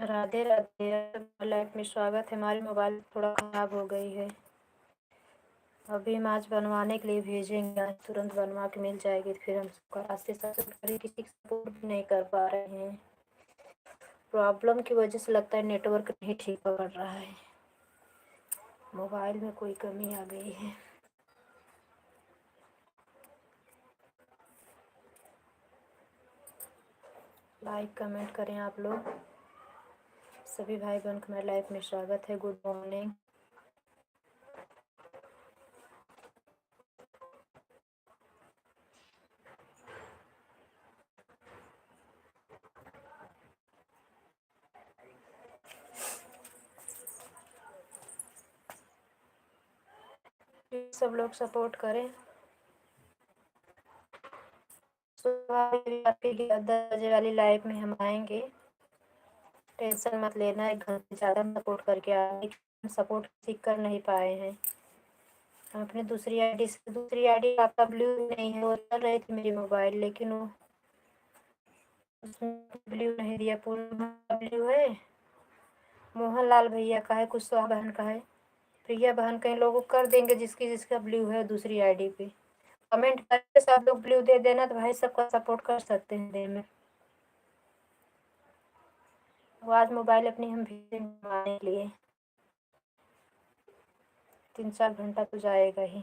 Radhe Radhe. Life में स्वागत है। हमारी मोबाइल थोड़ा ख़राब हो गई है। अभी हम आज बनवाने के लिए भेजेंगे, आज तुरंत बनवा के मिल जाएगी। फिर हम रास्ते से किसी का सपोर्ट भी नहीं कर पा रहे हैं। प्रॉब्लम की वजह से लगता है नेटवर्क नहीं ठीक पकड़ रहा है। मोबाइल में कोई कमी आ गई है। लाइक कमेंट करें आप लोग। सभी भाई बहन को मेरे लाइफ में स्वागत है। Good morning. सब लोग सपोर्ट करें। सुबह आपके 10 बजे वाली लाइव में हम आएंगे। टेंशन मत लेना, 1 घंटे ज़्यादा सपोर्ट करके आएंगे। सपोर्ट किसी कर नहीं पाए हैं। हम अपने दूसरी आईडी आपका ब्लू नहीं है, वो चल रही थी मेरी मोबाइल, लेकिन वो उसमें ब्लू नहीं दिया। पूरा ब्लू है। मोहनलाल भैया का है, कुशवाहा बहन का है, प्रिया बहन कई लोगों को कर देंगे जिसकी जिसका ब्लू है दूसरी आईडी पे। कमेंट करके सब लोग ब्लू दे देना, तो भाई सबका सपोर्ट कर सकते हैं डे में। वो आज मोबाइल अपनी हम भेजेंगे बनवाने के लिए। 3-4 घंटा तो जाएगा ही।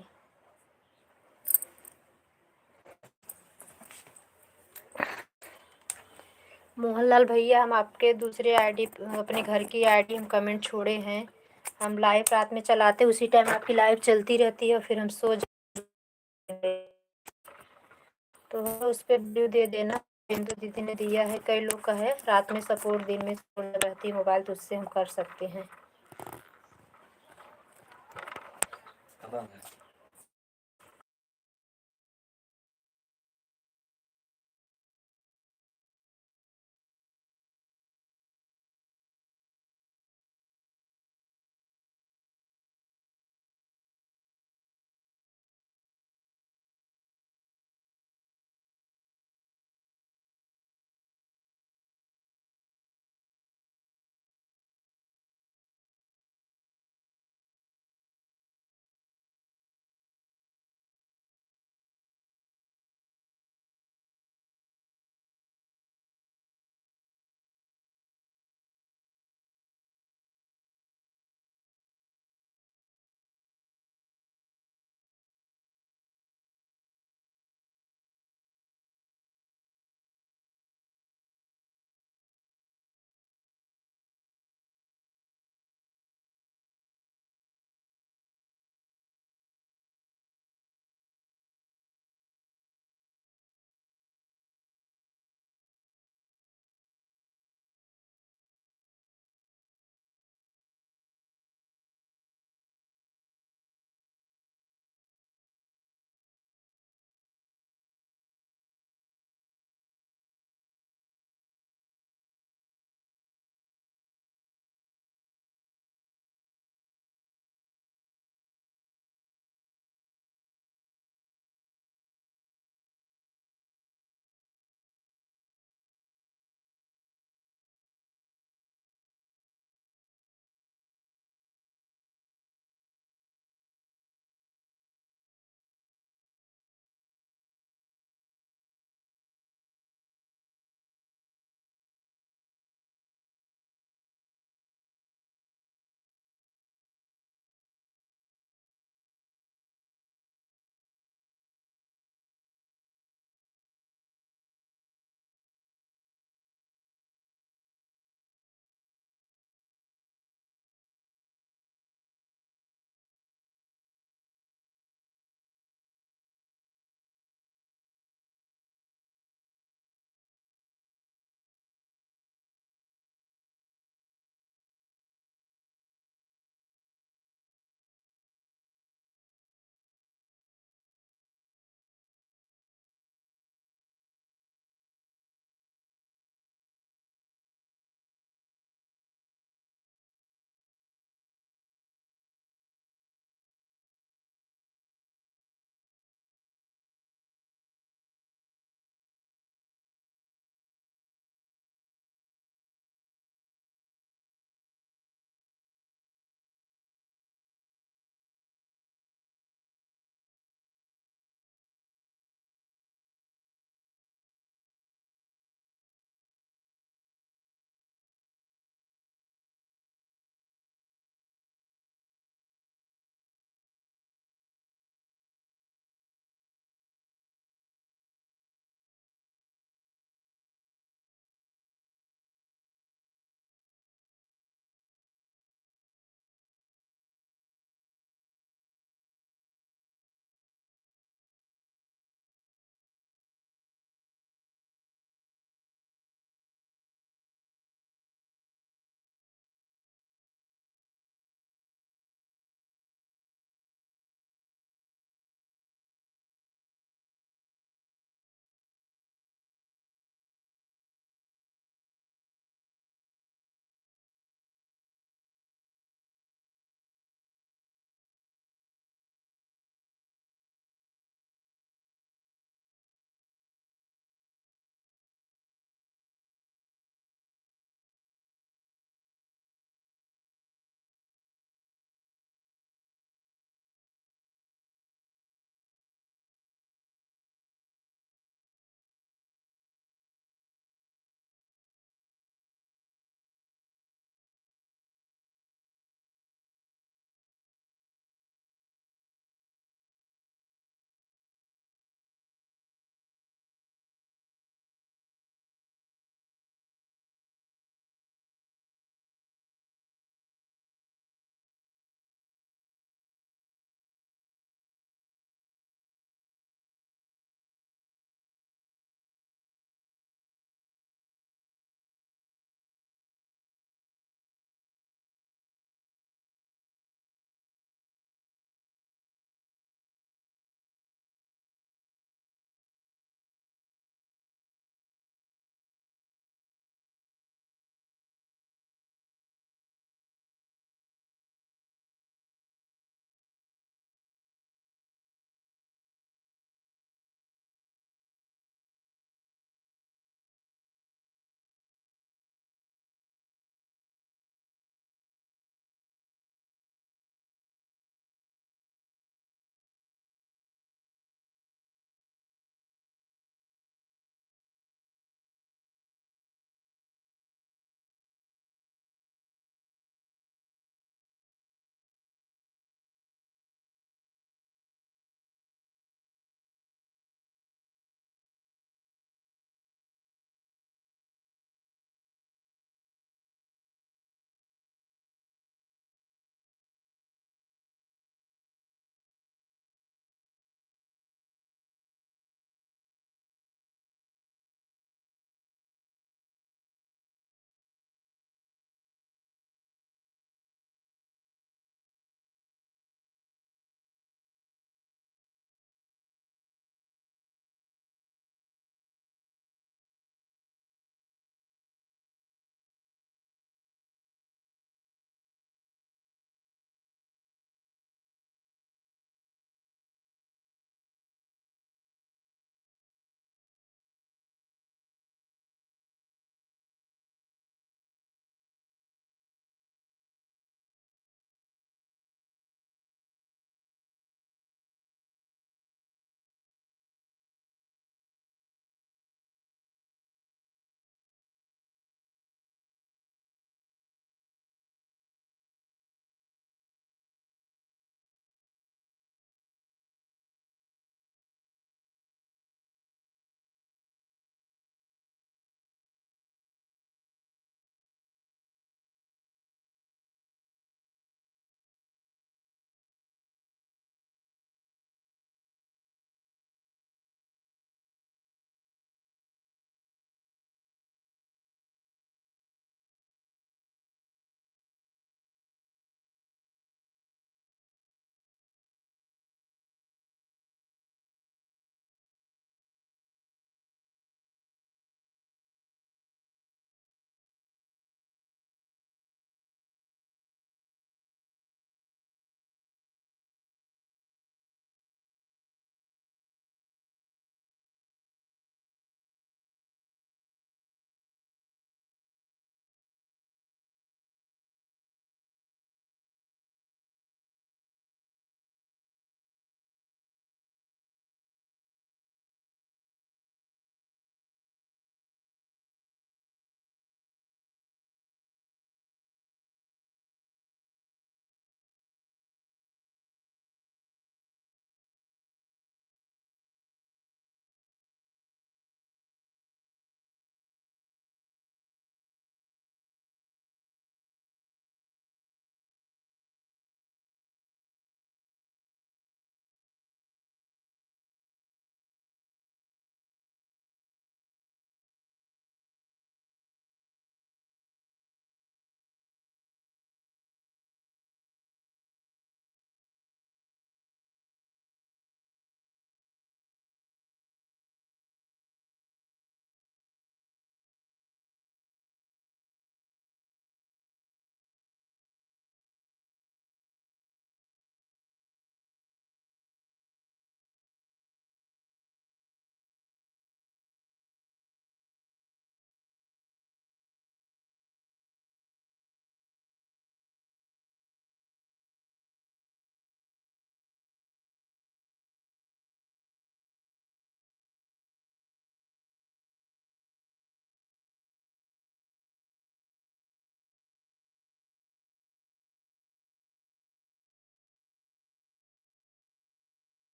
मोहनलाल भैया, हम आपके दूसरे आईडी, अपने घर की आईडी हम कमेंट छोड़े हैं। हम लाइव रात में चलाते, उसी टाइम आपकी लाइव चलती रहती है, फिर हम सो जाते, तो उस पर व्यू दे देना। बिंदु दीदी ने दिया है, कई लोग का है रात में सपोर्ट, दिन में सपोर्ट रहती है मोबाइल, तो उससे हम कर सकते हैं।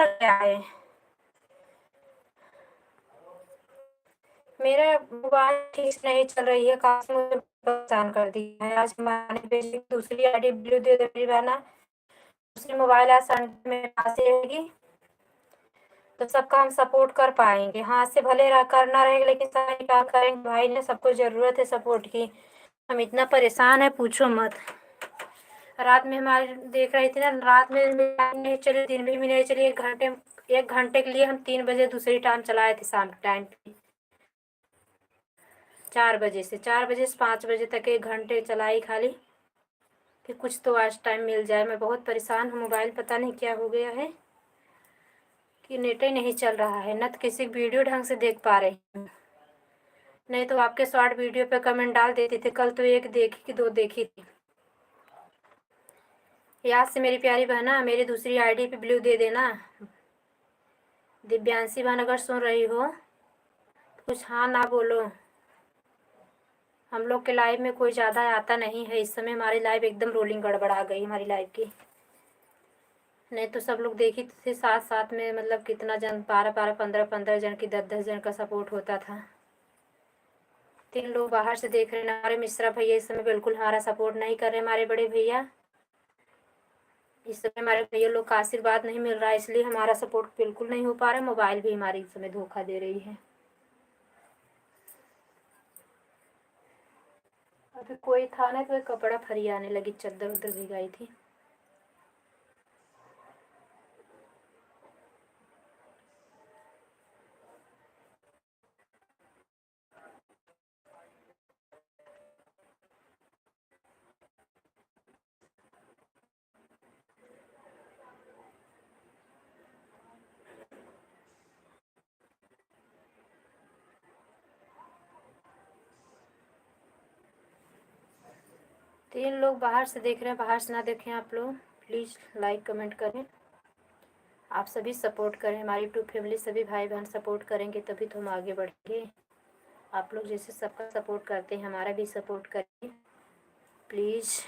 हुआ क्या है? मेरा मोबाइल ठीक से नहीं चल रही है, काफ़ी मुझे परेशान कर दिया है। आज मैंने भेजी दूसरी आईडी ब्लू दे दे मेरी बहना, दूसरी मोबाइल आज संडे में पास रहेगी तो सबका हम सपोर्ट कर पाएंगे। हाथ से भले करना रहेगा लेकिन समय निकाल करेंगे भाई ने, सबको ज़रूरत है सपोर्ट की। हम इतना परेशान है पूछो मत। रात में हमारे देख रही थी ना, रात में नहीं चली, दिन में भी नहीं चली। 1 घंटे के लिए हम 3 बजे दूसरी टाइम चलाए थे, शाम के टाइम पे 4 बजे से 5 बजे तक 1 घंटे चलाई खाली, कि कुछ तो आज टाइम मिल जाए। मैं बहुत परेशान हूँ, मोबाइल पता नहीं क्या हो गया है कि नेट ही नहीं चल रहा है, न तो किसी वीडियो ढंग से देख पा रही हूँ, नहीं तो आपके शॉर्ट वीडियो पे कमेंट डाल देते थे। कल तो 1 देखी कि 2 देखी थी। याद से मेरी प्यारी बहना मेरी दूसरी आईडी पे ब्लू दे देना। दिव्यांशी बहन अगर सुन रही हो कुछ हाँ ना बोलो। हम लोग के लाइव में कोई ज़्यादा आता नहीं है इस समय, हमारी लाइव एकदम रोलिंग गड़बड़ा गई हमारी लाइव की। नहीं तो सब लोग देखी थे साथ साथ में, मतलब कितना जन 12-12 15-15 जन की 10-10 जन का सपोर्ट होता था। 3 लोग बाहर से देख रहे हैं। हमारे मिश्रा भैया इस समय बिल्कुल हमारा सपोर्ट नहीं कर रहे। हमारे बड़े भैया इस समय, हमारे भैया लोग का आशीर्वाद नहीं मिल रहा है, इसलिए हमारा सपोर्ट बिल्कुल नहीं हो पा रहा है। मोबाइल भी हमारी इस समय धोखा दे रही है। अभी कोई था ना तो कपड़ा फरियाने लगी, चद्दर उधर भिगाई थी। तीन लोग बाहर से देख रहे हैं, बाहर से ना देखें आप लोग। प्लीज़ लाइक कमेंट करें, आप सभी सपोर्ट करें। हमारी यूट्यूब फैमिली सभी भाई बहन सपोर्ट करेंगे तभी तो हम आगे बढ़ेंगे। आप लोग जैसे सबका सपोर्ट करते हैं हमारा भी सपोर्ट करें प्लीज़।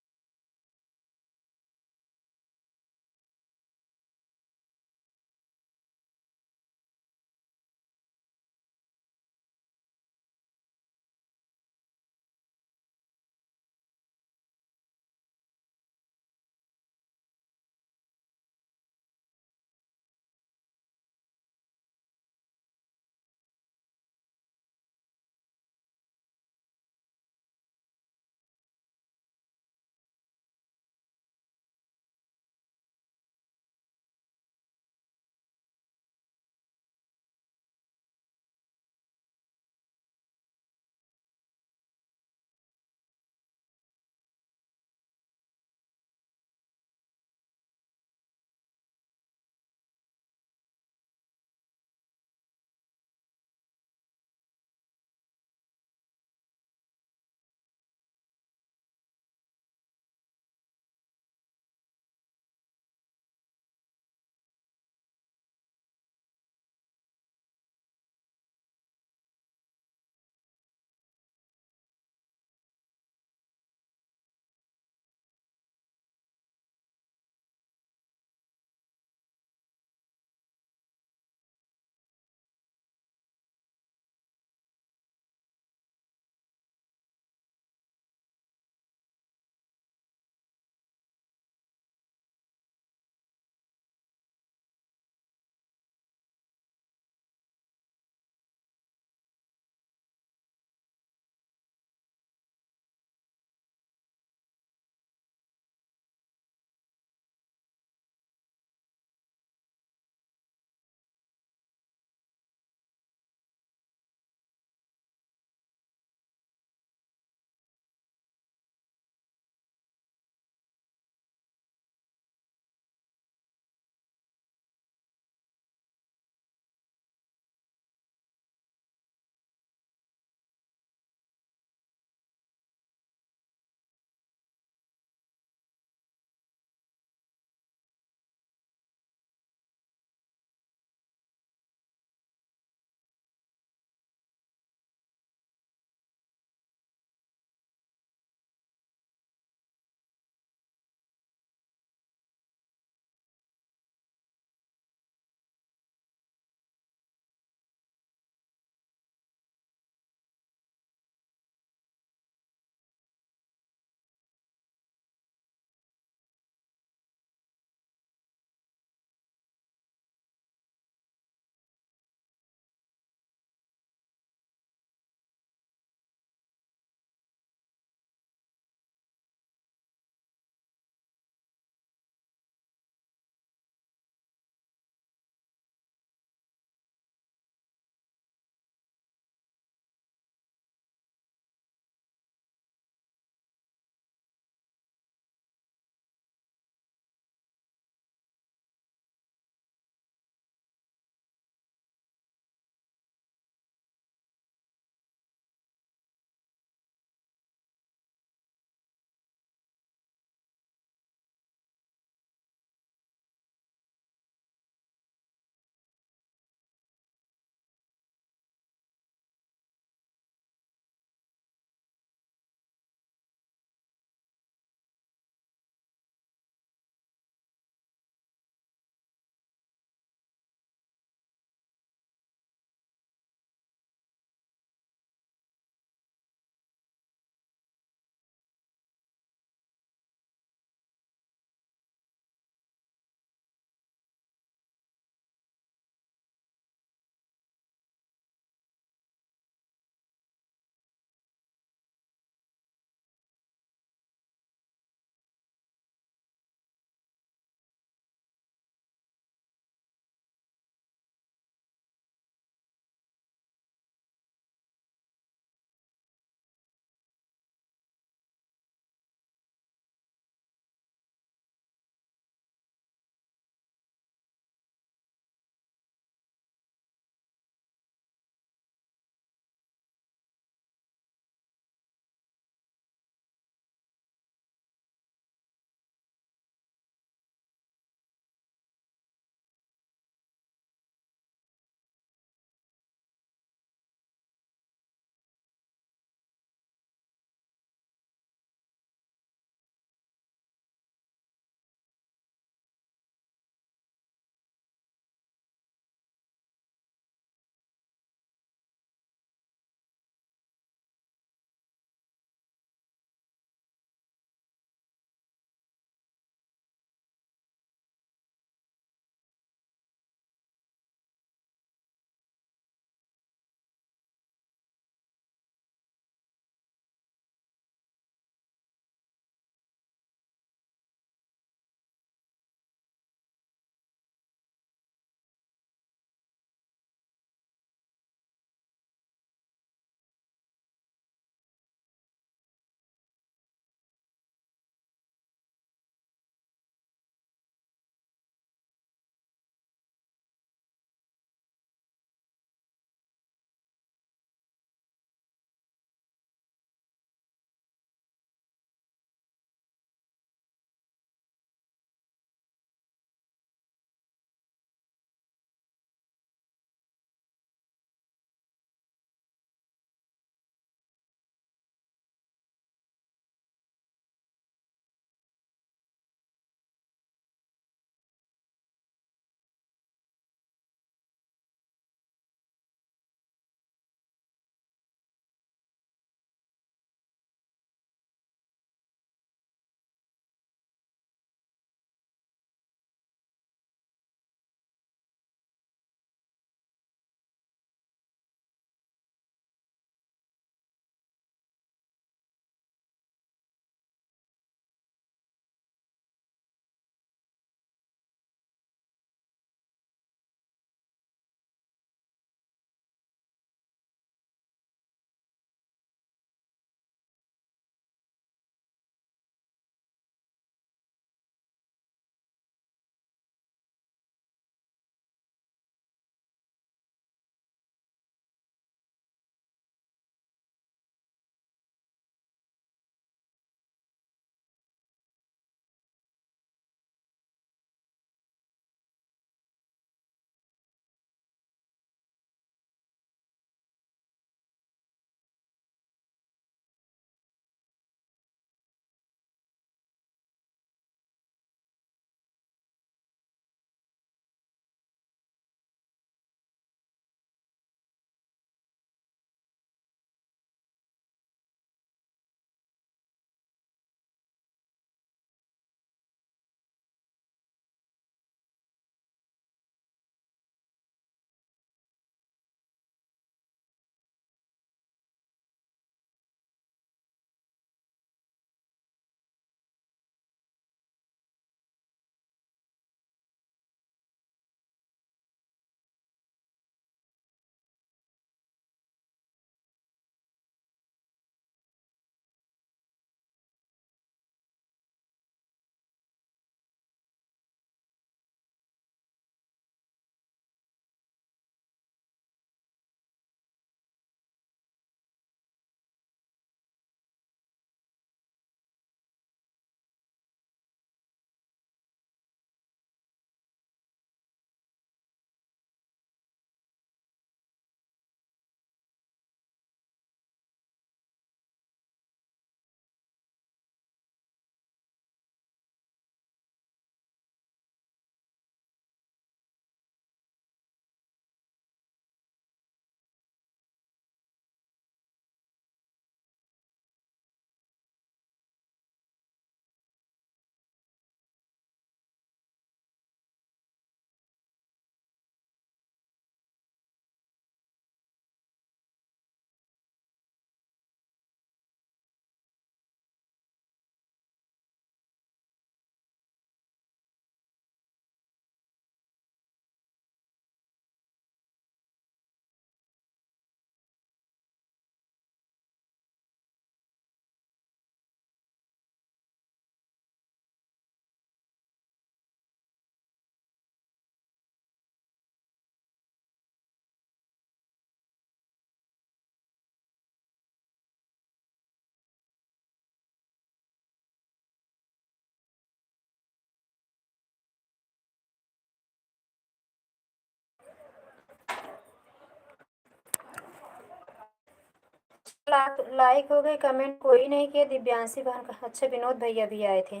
लाइक हो गए, कमेंट कोई नहीं किया। दिव्यांशी बहन का, अच्छा विनोद भैया भी आए थे।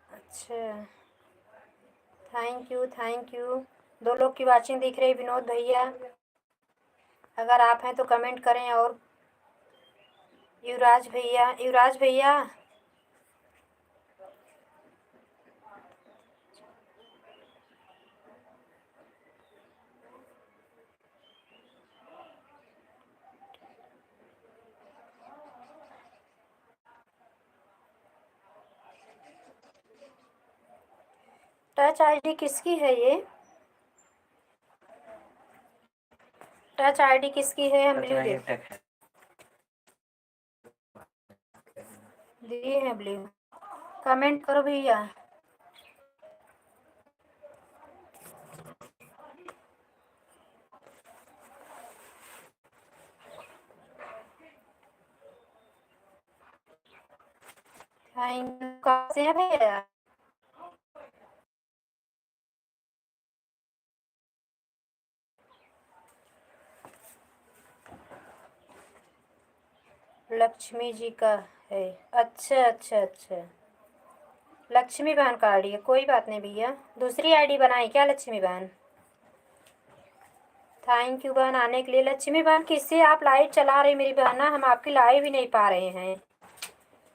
अच्छा, थैंक यू थैंक यू। 2 लोग की वाचिंग दिख रही है। विनोद भैया अगर आप हैं तो कमेंट करें। और युवराज भैया, युवराज भैया टच आईडी किसकी है ये? टच आईडी किसकी है? हम ब्लू दिए हैं ब्लू। कमेंट करो भैया। Thank you. कहाँ से है भैया? लक्ष्मी जी का है। अच्छा अच्छा अच्छा, लक्ष्मी बहन का आईडी है। कोई बात नहीं भैया, दूसरी आईडी बनाई क्या लक्ष्मी बहन? थैंक यू बहन आने के लिए। लक्ष्मी बहन किससे आप लाइव चला रही मेरी बहन ना? हम आपकी लाइव ही नहीं पा रहे हैं।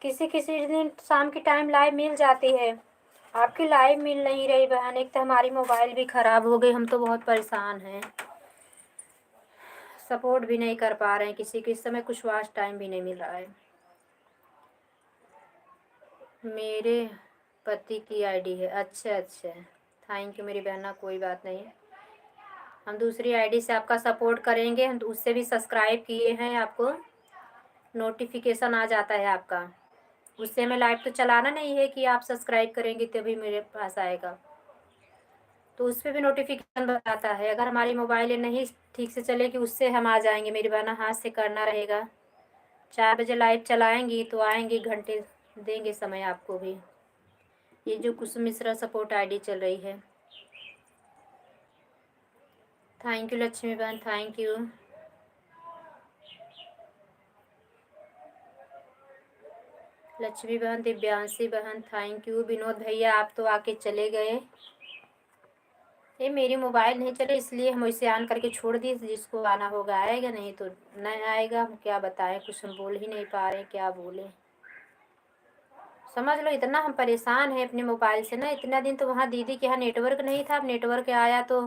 किसी किसी दिन शाम की टाइम लाइव मिल जाती है, आपकी लाइव मिल नहीं रही बहन। एक तो हमारी मोबाइल भी ख़राब हो गई, हम तो बहुत परेशान हैं। सपोर्ट भी नहीं कर पा रहे हैं किसी के, इस समय कुछ वाच टाइम भी नहीं मिल रहा है। मेरे पति की आईडी है। अच्छा अच्छा, थैंक यू मेरी बहना, कोई बात नहीं। हम दूसरी आईडी से आपका सपोर्ट करेंगे। हम उससे भी सब्सक्राइब किए हैं, आपको नोटिफिकेशन आ जाता है आपका। उससे हमें लाइव तो चलाना नहीं है कि आप सब्सक्राइब करेंगे तभी मेरे पास आएगा, तो उस पर भी नोटिफिकेशन बताता है। अगर हमारी मोबाइल नहीं ठीक से चलेगी उससे हम आ जाएंगे। मेरी बहना हाथ से करना रहेगा। 4 बजे लाइव चलाएंगी तो आएंगे, घंटे देंगे समय आपको भी। ये जो कुसुम मिश्रा सपोर्ट आईडी चल रही है। थैंक यू लक्ष्मी बहन, थैंक यू। लक्ष्मी बहन, दिव्यांशी बहन, थैंक यू। विनोद भैया आप तो आके चले गए। ये मेरी मोबाइल नहीं चले इसलिए हम इसे ऑन करके छोड़ दिए। जिसको आना होगा आएगा, नहीं तो नहीं आएगा। हम क्या बताएं, कुछ हम बोल ही नहीं पा रहे, क्या बोले समझ लो। इतना हम परेशान हैं अपने मोबाइल से ना। इतना दिन तो वहाँ दीदी के यहाँ नेटवर्क नहीं था, अब नेटवर्क आया तो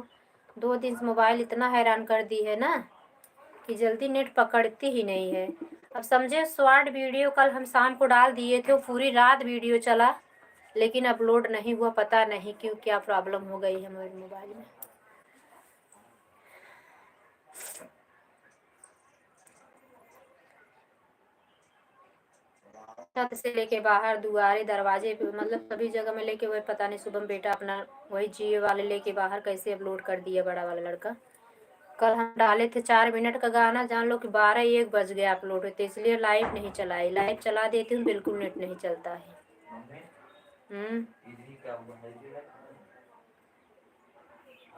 2 दिन से मोबाइल इतना हैरान कर दी है ना कि जल्दी नेट पकड़ती ही नहीं है। अब समझे, शॉर्ट वीडियो कल हम शाम को डाल दिए थे, वो पूरी रात वीडियो चला लेकिन अपलोड नहीं हुआ। पता नहीं क्यों, क्या प्रॉब्लम हो गई है हमारे मोबाइल में। छत से लेके बाहर, दुआरे, दरवाजे पे, मतलब सभी जगह में लेके, वही पता नहीं शुभम बेटा अपना वही जियो वाले लेके बाहर कैसे अपलोड कर दिया, बड़ा वाला लड़का। कल हम डाले थे 4 मिनट का गाना, जान लो कि 12-1 बज गया अपलोड होते, इसलिए लाइव नहीं चलाई। लाइव चला देती हूँ बिल्कुल नेट नहीं चलता है।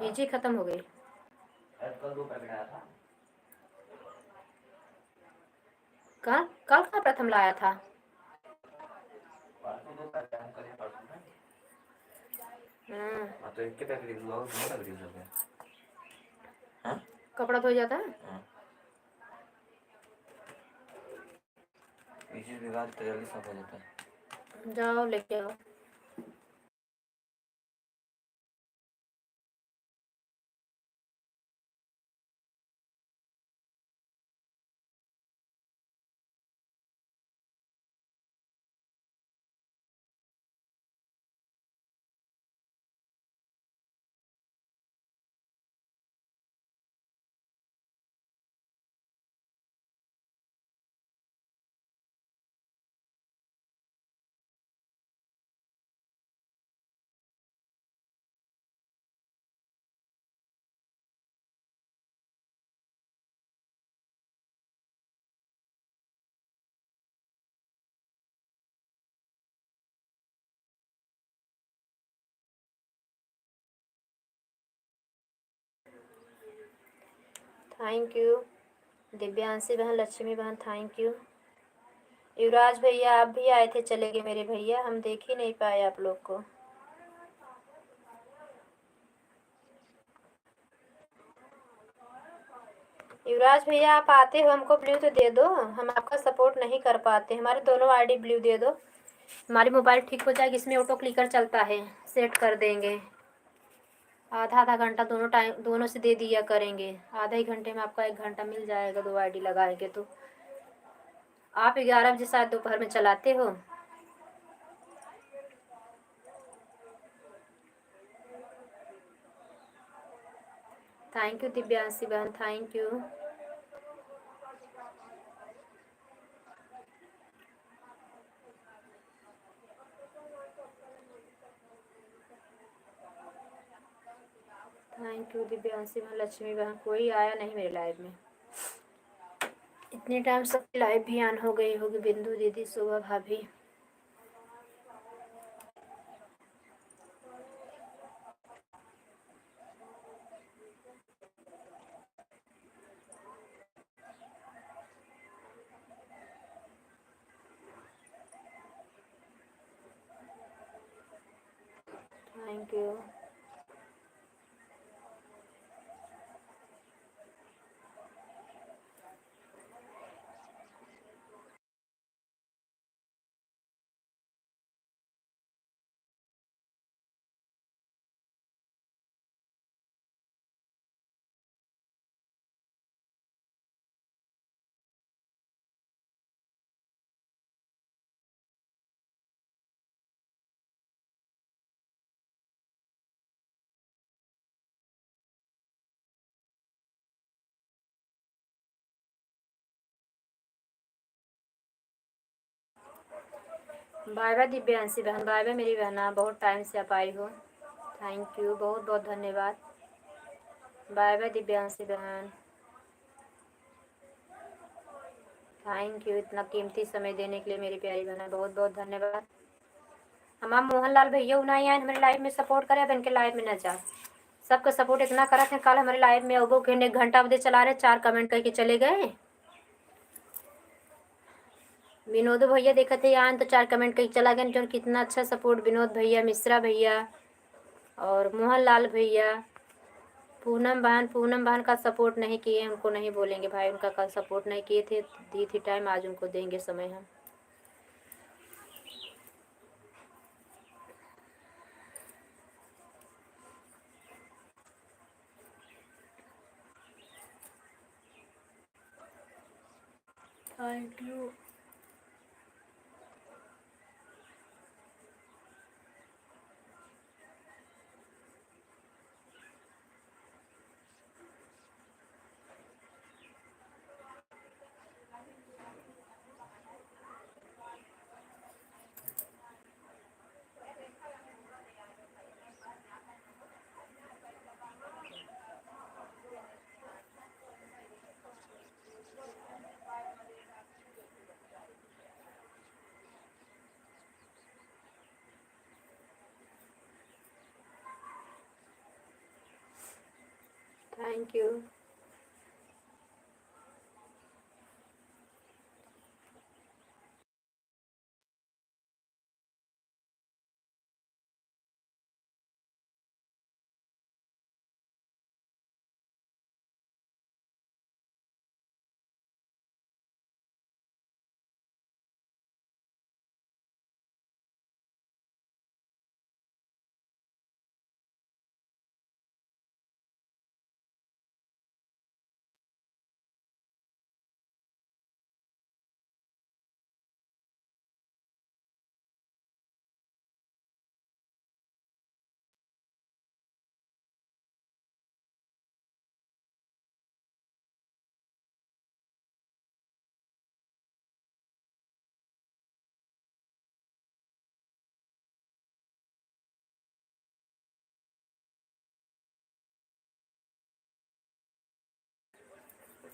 इजी खत्म हो गई। कल कहाँ प्रथम लाया था? कपड़ा धो जाता है। जाओ लेके आओ। Thank you. दिव्यांशी बहन, लक्ष्मी बहन, थैंक यू। युवराज भैया आप भी आए थे, चले गए मेरे भैया, हम देख ही नहीं पाए आप लोग को। युवराज भैया आप आते हो, हमको ब्लू तो दे दो, हम आपका सपोर्ट नहीं कर पाते। हमारे दोनों आईडी ब्लू दे दो, हमारी मोबाइल ठीक हो जाएगी, इसमें ऑटो क्लिकर चलता है, सेट कर देंगे। आधा आधा घंटा दोनों टाइम, दोनों से दे दिया करेंगे। आधा ही घंटे में आपका 1 घंटा मिल जाएगा 2 आईडी लगाएंगे तो। आप 11 बजे शायद दोपहर में चलाते हो। थैंक यू दिव्यांशी बहन, thank you. Thank you Divyanshi बहन, लक्ष्मी बहन। कोई आया नहीं मेरे लाइव में, इतने टाइम सबकी लाइव भी ऑन हो गई होगी। बिंदु दीदी, शोभा भाभी, thank you. Bye bye Divyanshi बहन, बाय बाय मेरी बहना, बहुत टाइम से आप आई हो। थैंक यू, बहुत बहुत धन्यवाद। बाय बाय दिव्यांशी बहन, थैंक यू, इतना कीमती समय देने के लिए मेरी प्यारी बहना, बहुत बहुत धन्यवाद। हमारा मोहनलाल भैया नहीं आए हमारे लाइव में सपोर्ट करे, अब इनके लाइव में न जा। सबका सपोर्ट इतना करा थे, कल हमारे लाइव में वो 1 घंटा बजे चला रहे, 4 कमेंट करके चले गए। विनोद भैया देखा थे यहाँ तो 4 कमेंट करके चला गया। जो कितना अच्छा सपोर्ट विनोद भैया, मिश्रा भैया और मोहनलाल भैया, पूनम बहन का सपोर्ट नहीं किए, हमको नहीं बोलेंगे भाई, उनका कल सपोर्ट नहीं किए थे, दी थी टाइम, आज उनको देंगे समय हम। Thank you. Thank you.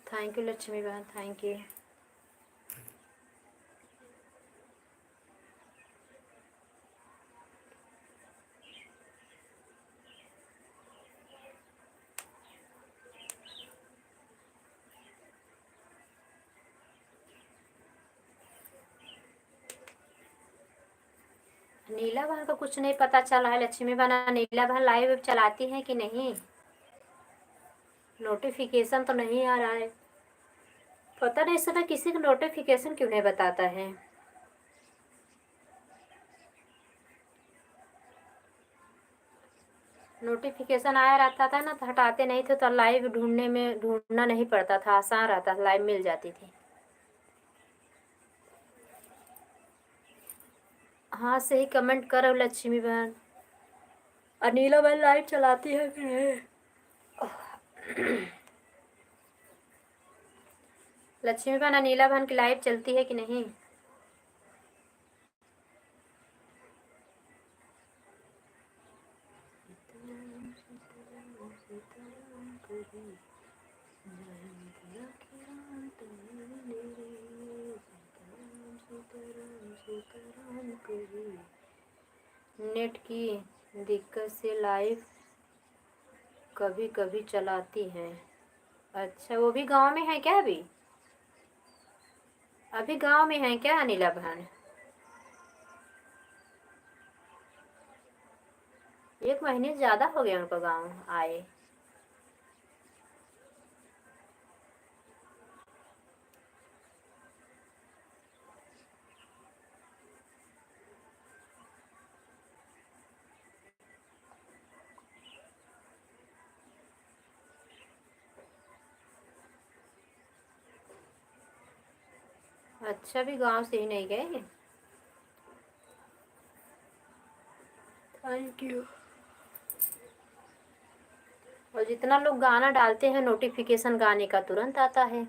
Thank you Lakshmi बहन, थैंक यू। नीला बहन को कुछ नहीं पता चल रहा है। लक्ष्मी बहन, नीला बहन लाइव चलाती है कि नहीं? नोटिफिकेशन तो नहीं आ रहा है। पता नहीं इस समय किसी का नोटिफिकेशन क्यों नहीं बताता है। नोटिफिकेशन आया रहता था ना तो हटाते नहीं थे, तो लाइव ढूंढना नहीं पड़ता था, आसान रहता था, लाइव मिल जाती थी। हाँ सही कमेंट करो लक्ष्मी बहन। अनिला बहन लाइव चलाती है कि नहीं? लक्ष्मी बहन, अनिला बहन की लाइव चलती है कि नहीं? नेट की दिक्कत से लाइव कभी कभी चलाती हैं। अच्छा, वो भी गांव में है क्या? अभी गांव में है क्या अनिला बहन? 1 महीने ज़्यादा हो गया उनको गांव आए। अच्छा, भी गांव से ही नहीं गए। Thank you. और जितना लोग गाना डालते हैं नोटिफिकेशन गाने का तुरंत आता है।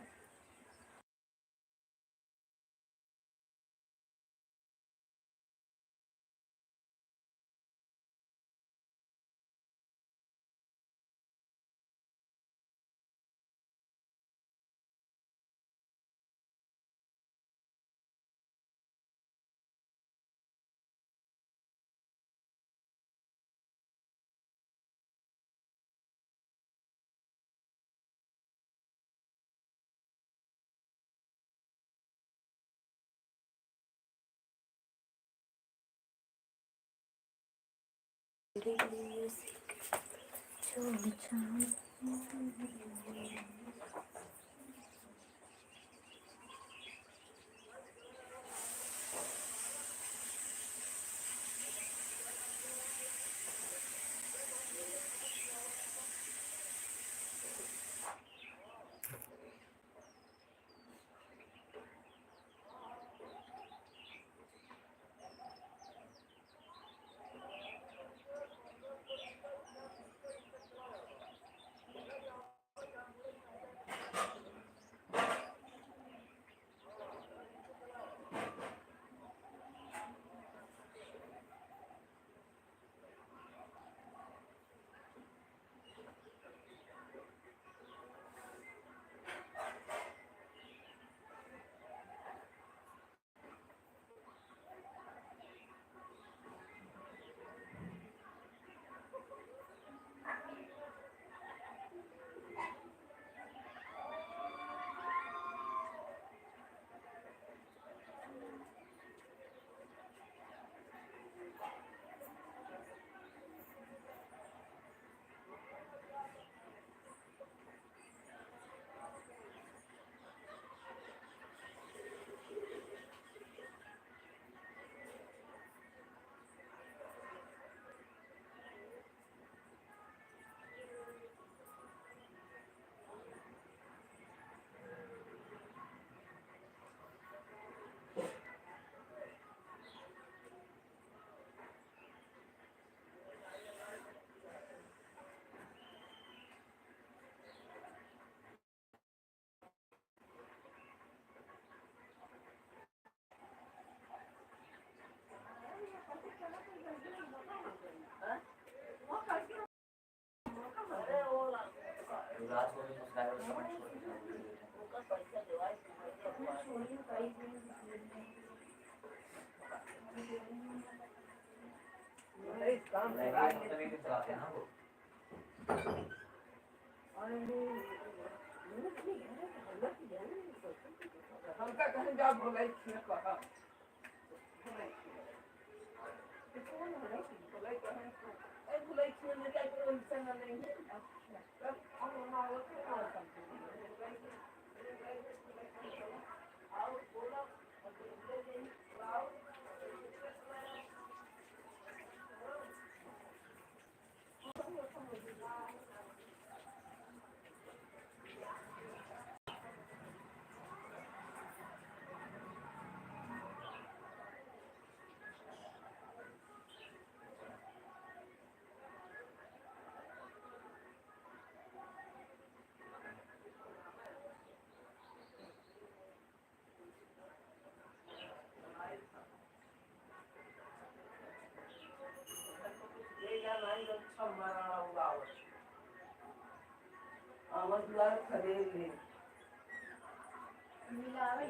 आमदलाल खदेले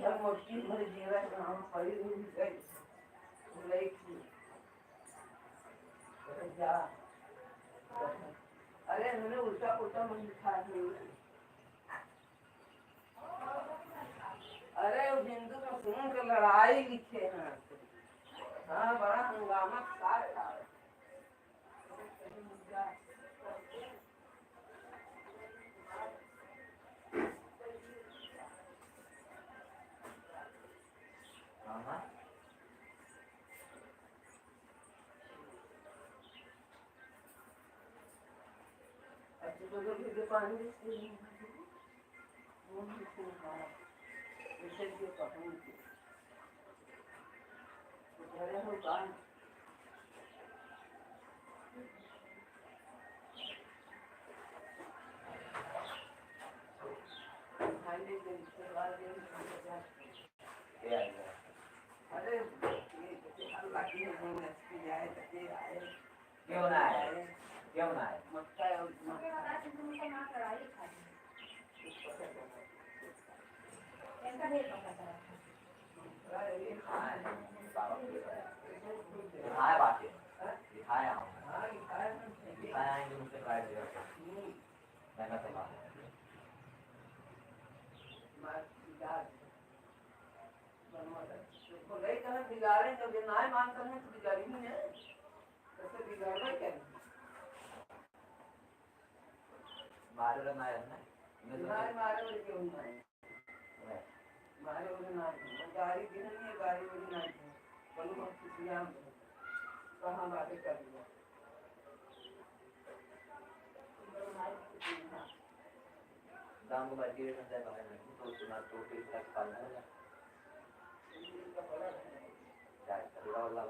या मोठी भर जीरा नाम पड़ी हुई गई लेकी जा अरे मैंने उल्टा उल्टा मन खा लिया अरे वो हिंदू मुस्लिम की लड़ाई लिखे हैं हाँ बड़ा हंगामा था पानी अरे क्यों ना है क्यों ना है मक्का दिखाया बात दिखाया दिखाया मुझसे ट्राई किया मैंने तो कहा बिगाड़े जब ना मानते हैं तो बिगाड़ी नहीं है कैसे बिगाड़ना क्या मारे ना है ना मारे वाले क्यों नहीं मारे वाले ना गाड़ी भी नहीं है गाड़ी वाली ना बोलो हम किसी हम कहाँ बातें कर लिया दाम को बाकी है संजय बाहर नहीं तो सुना तो फिर तक पालना है इसका बड़ा है क्या चला वाला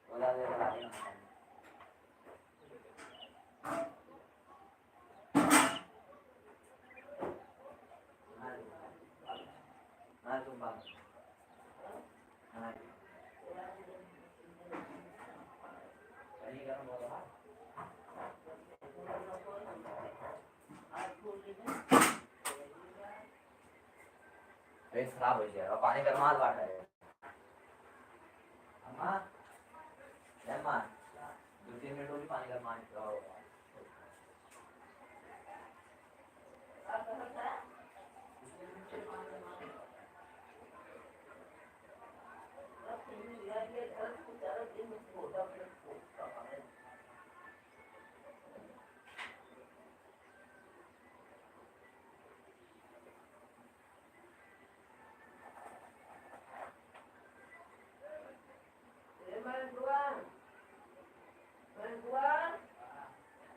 वाला ले वाला है ना तुम बात ना कहीं का बोला फेस खराब हो जाएगा पानी गर्मा वाट है अम्मा अम्मा 2-3 मिनट होगी पानी गर्मा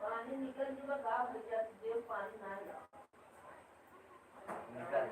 पानी निकल जी बता भैया देव पानी ना निकल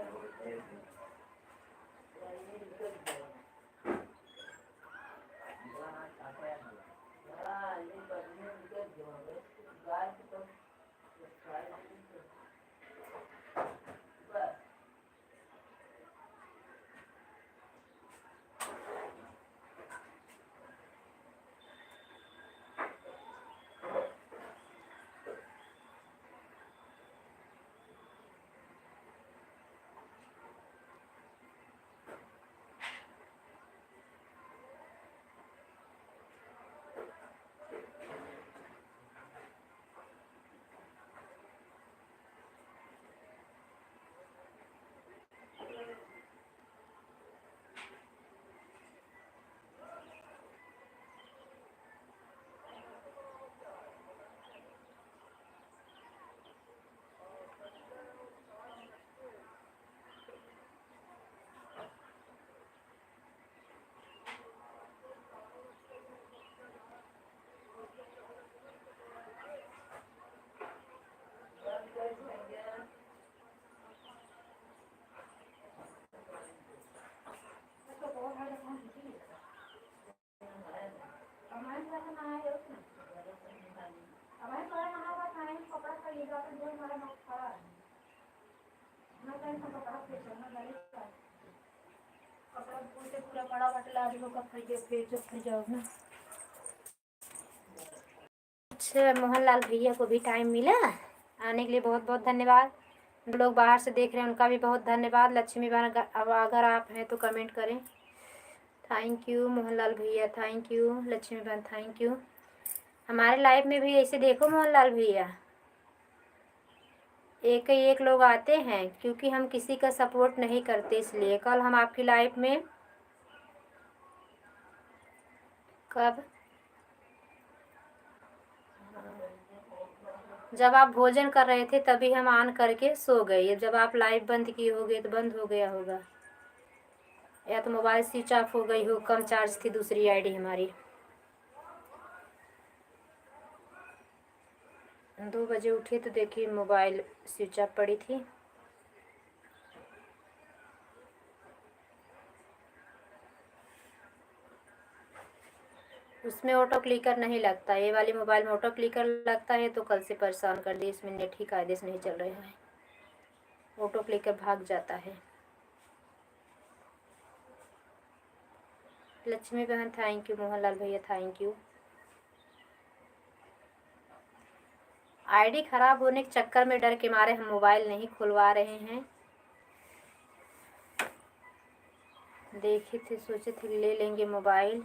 पूरा बड़ा बटला फिर जाओ ना। अच्छा, मोहनलाल भैया को भी टाइम मिला आने के लिए बहुत बहुत धन्यवाद। जो लोग बाहर से देख रहे हैं उनका भी बहुत धन्यवाद। लक्ष्मी बहन अब अगर आप हैं तो कमेंट करें। थैंक यू मोहनलाल भैया, थैंक यू लक्ष्मी बहन, थैंक यू। हमारे लाइव में भी ऐसे देखो मोहनलाल भैया, एक ही एक लोग आते हैं क्योंकि हम किसी का सपोर्ट नहीं करते, इसलिए कल हम आपकी लाइव में कब जब आप भोजन कर रहे थे तभी हम ऑन करके सो गए। जब आप लाइव बंद किए होगे तो बंद हो गया होगा, या तो मोबाइल स्विच ऑफ हो गई हो, कम चार्ज थी दूसरी आईडी हमारी। 2 बजे उठी तो देखिए मोबाइल स्विच ऑफ पड़ी थी। उसमें ऑटो क्लिकर नहीं लगता, ये वाली मोबाइल में ऑटो क्लिकर लगता है तो कल से परेशान कर दी। इसमें नेट ही कायदे से नहीं चल रहा है, ऑटो क्लिकर भाग जाता है। लक्ष्मी बहन थैंक यू, मोहनलाल भैया थैंक यू। आईडी खराब होने के चक्कर में डर के मारे हम मोबाइल नहीं खुलवा रहे हैं। देखे थे, सोचे थे ले लेंगे मोबाइल,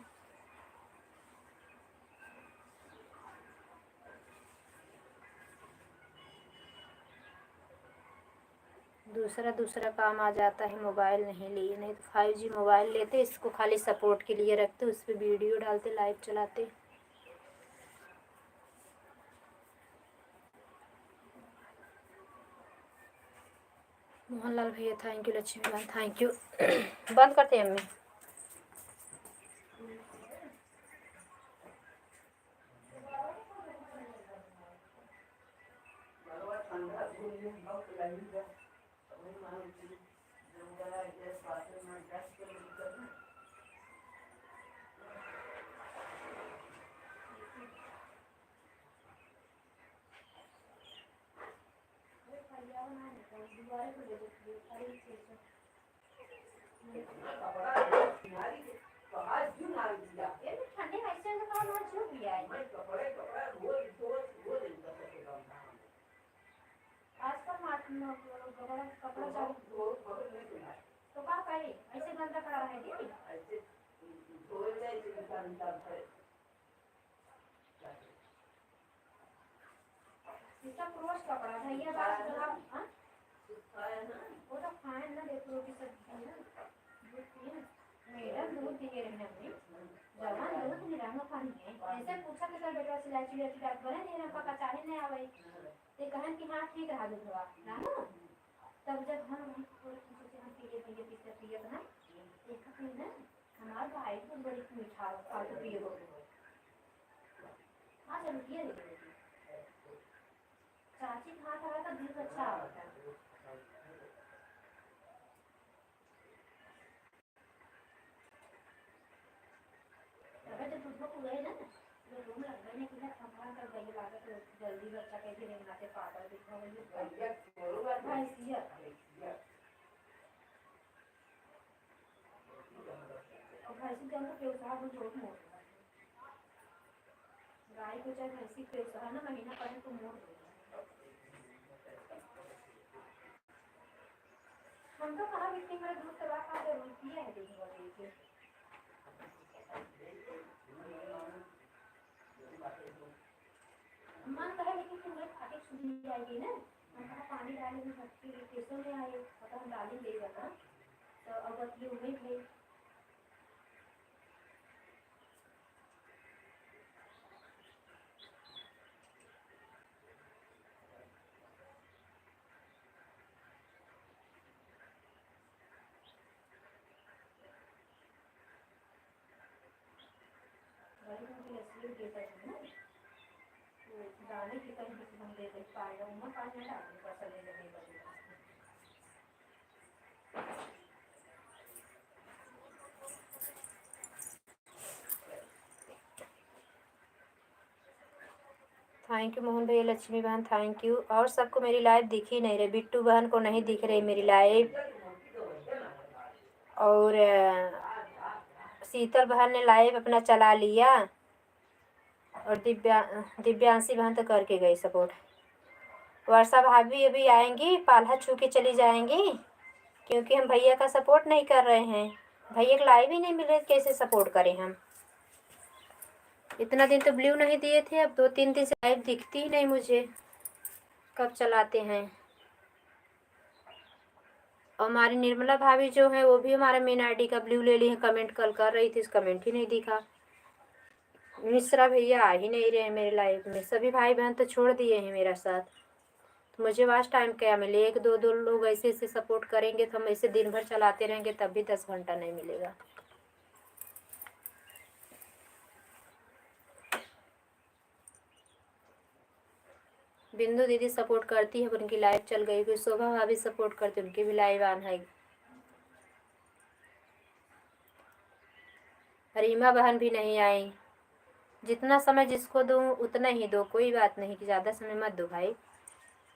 दूसरा काम आ जाता है, मोबाइल नहीं लिए। नहीं तो 5G मोबाइल लेते, इसको खाली सपोर्ट के लिए रखते, उस पर वीडियो डालते, लाइव चलाते। मोहनलाल भैया थैंक यू, लक्ष्मी बहन थैंक यू। बंद करते हैं हमें। तो का करी ऐसे गंदा करा है दीदी, इसका क्रोश कपड़ा भैया बात जवाब। हां वो तो खाए ना, देखो रोटी सब्जी ना, दूध पिए ना मैडम, दूध पिए रहने अपने जवान दूध नहीं रंग पानी है। ऐसे पूछा कि सर बेटा सिलाई चिलाई डाक बने नहीं रंग का चाहे नहीं आवे, ते कहन कि हां ठीक रहा दूधवा रानो। तब जब हम सोचे हम पिए ना, एक दिन ना हमारा भाई को बड़ी मीठा फालतू पिए हो। हाँ चलो पिए देखिए, चाची खा खा का दिल अच्छा होता है। अबे जब दूध को गए ना तो रूम लग गए कि ना हमारा कर गई लागत जल्दी बच्चा कैसे रहना से पागल दिखा हुई भाई सिया। और भैंसी जब को व्यवसाय को जोड़ मोड़ गाय को चाहे भैंसी व्यवसाय ना महीना पहले तो मोड़ हम तो कहा इतनी मेरे दूध करवा खा जरूर किया है देखने वाले मन कहे लेकिन फिर मेरे खाते सुधी आएगी ना, हम कहा पानी डाले में भक्ति केसों में आए पता हम डाली ले जाता तो अब ये उम्मीद है। डाले की कहीं किसी हम दे दे पाएगा उम्र पानी डालने का चले लगे थैंक यू मोहन भैया, लक्ष्मी बहन थैंक यू। और सबको मेरी लाइव दिख ही नहीं रही, बिट्टू बहन को नहीं दिख रही मेरी लाइव, और शीतल बहन ने लाइव अपना चला लिया, और दिव्यांशी बहन तो करके गई सपोर्ट। वर्षा भाभी अभी आएंगी, पाला छू के चली जाएंगी, क्योंकि हम भैया का सपोर्ट नहीं कर रहे हैं। भैया को लाइव ही नहीं मिले, कैसे सपोर्ट करें हम। इतना दिन तो ब्लू नहीं दिए थे, अब 2-3 दिन से लाइव दिखती ही नहीं मुझे, कब चलाते हैं। और हमारी निर्मला भाभी जो है वो भी हमारे मेन आईडी का ब्लू ले ली है, कमेंट कल कर रही थी, कमेंट ही नहीं दिखा। मिश्रा भैया आ ही नहीं रहे मेरे लाइव में, सभी भाई बहन तो छोड़ दिए हैं मेरा साथ। तो मुझे वास्ट टाइम क्या मिले, 1-2 लोग ऐसे ऐसे सपोर्ट करेंगे तो हम ऐसे दिन भर चलाते रहेंगे, तब भी 10 घंटा नहीं मिलेगा। बिंदु दीदी सपोर्ट करती है, उनकी लाइव चल गई, फिर शोभा भाभी सपोर्ट करती, उनकी भी लाइव ऑन है। रीमा बहन भी नहीं आई। जितना समय जिसको दूँ उतना ही दो, कोई बात नहीं कि ज़्यादा समय मत दो भाई,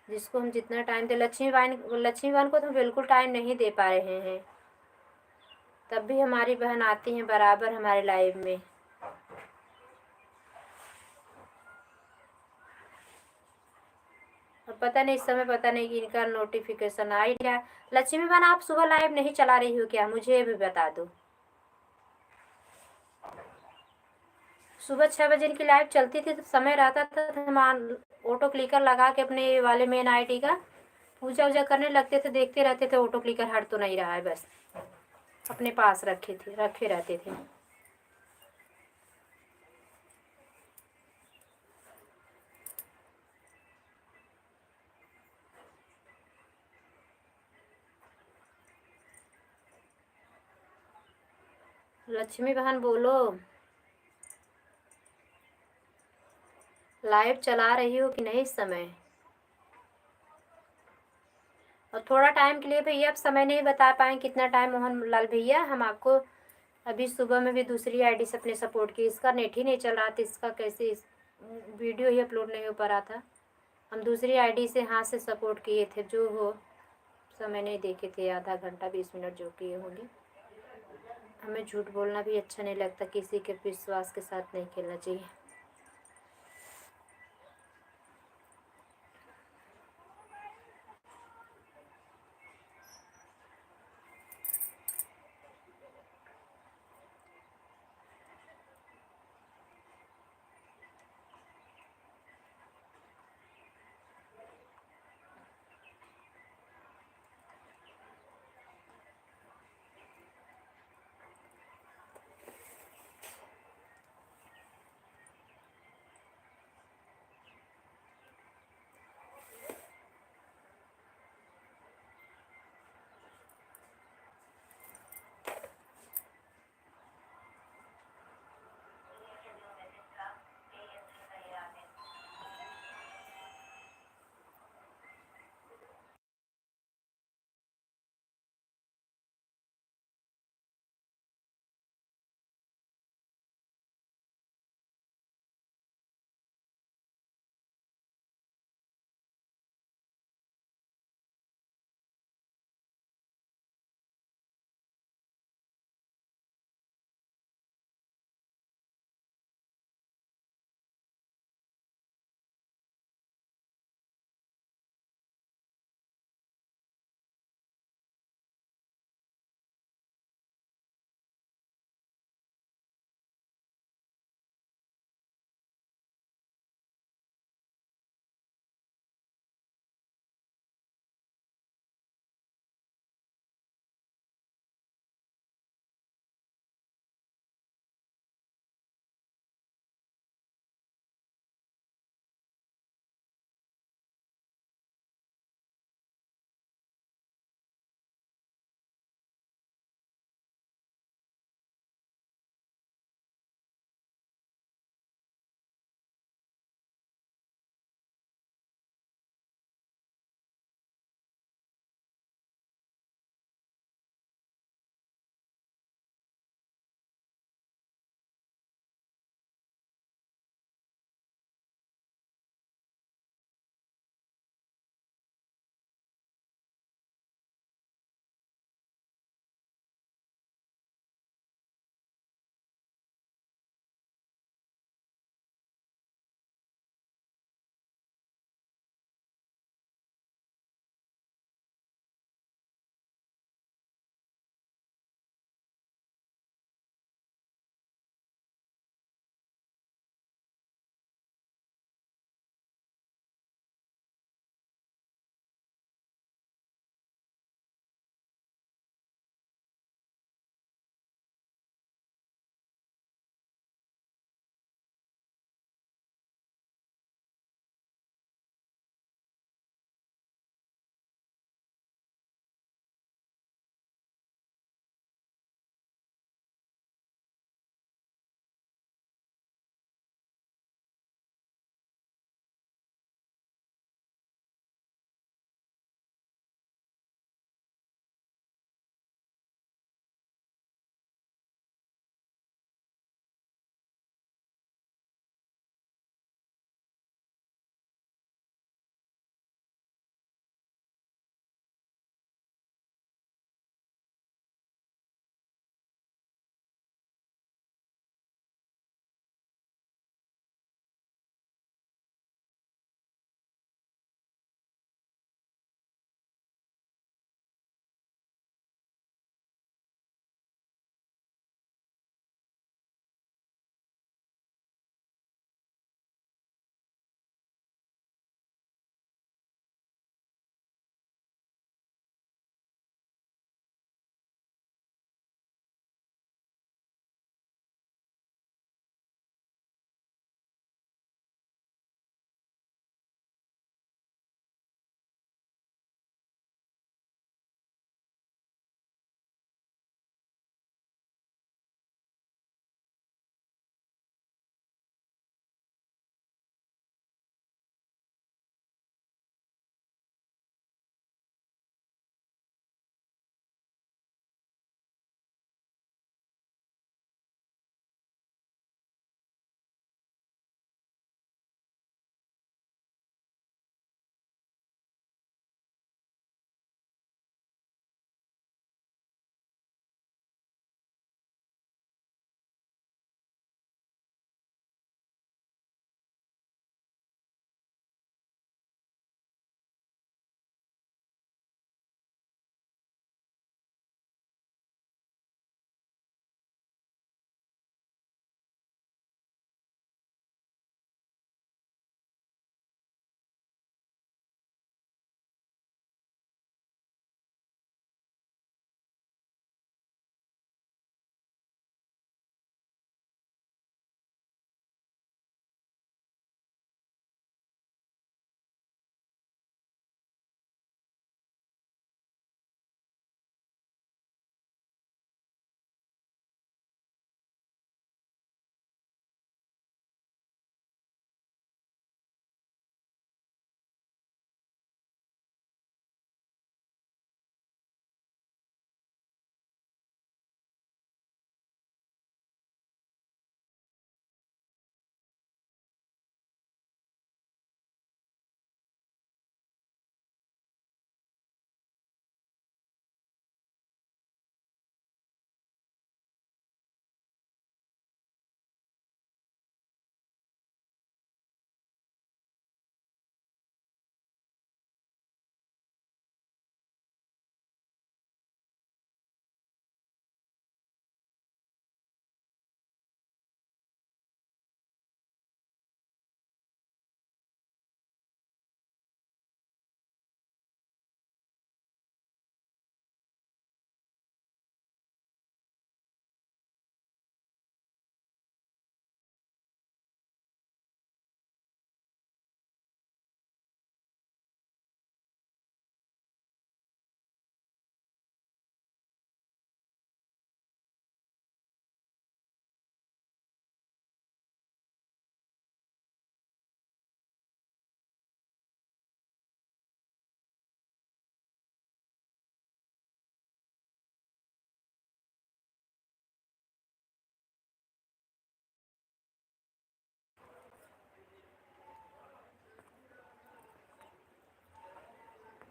जिसको हम जितना टाइम दे। लक्ष्मी बहन को तो हम बिल्कुल टाइम नहीं दे पा रहे हैं, तब भी हमारी बहन आती हैं बराबर हमारे लाइव में। अब पता नहीं इस समय, पता नहीं कि इनका नोटिफिकेशन आ ही रहा। लक्ष्मी बहन आप सुबह लाइव नहीं चला रही हो क्या, मुझे भी बता दो। सुबह 6 बजे इनकी लाइव चलती थी तो समय रहता था तो हम ऑटो क्लिकर लगा के अपने वाले मेन आईडी का पूजा वूजा करने लगते थे, देखते रहते थे ऑटो क्लिकर हट तो नहीं रहा है, बस अपने पास रखे रहते थे। लक्ष्मी बहन बोलो, लाइव चला रही हो कि नहीं इस समय। और थोड़ा टाइम के लिए भैया आप समय नहीं बता पाए कितना टाइम मोहन लाल भैया, हम आपको अभी सुबह में भी दूसरी आईडी से अपने सपोर्ट की, इसका नेट ही नहीं चल रहा था, इसका कैसे वीडियो ही अपलोड नहीं हो पा रहा था। हम दूसरी आईडी से हाथ से सपोर्ट किए थे, जो हो समय नहीं देखे थे, आधा घंटा 20 मिनट जो किए होंगे। हमें झूठ बोलना भी अच्छा नहीं लगता, किसी के विश्वास के साथ नहीं खेलना चाहिए।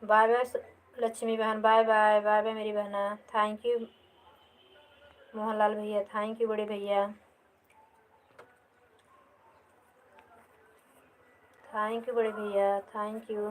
बाय बाय लक्ष्मी बहन, बाय बाय, बाय बाय मेरी बहना। थैंक यू मोहनलाल भैया, थैंक यू बड़े भैया, थैंक यू बड़े भैया, thank you.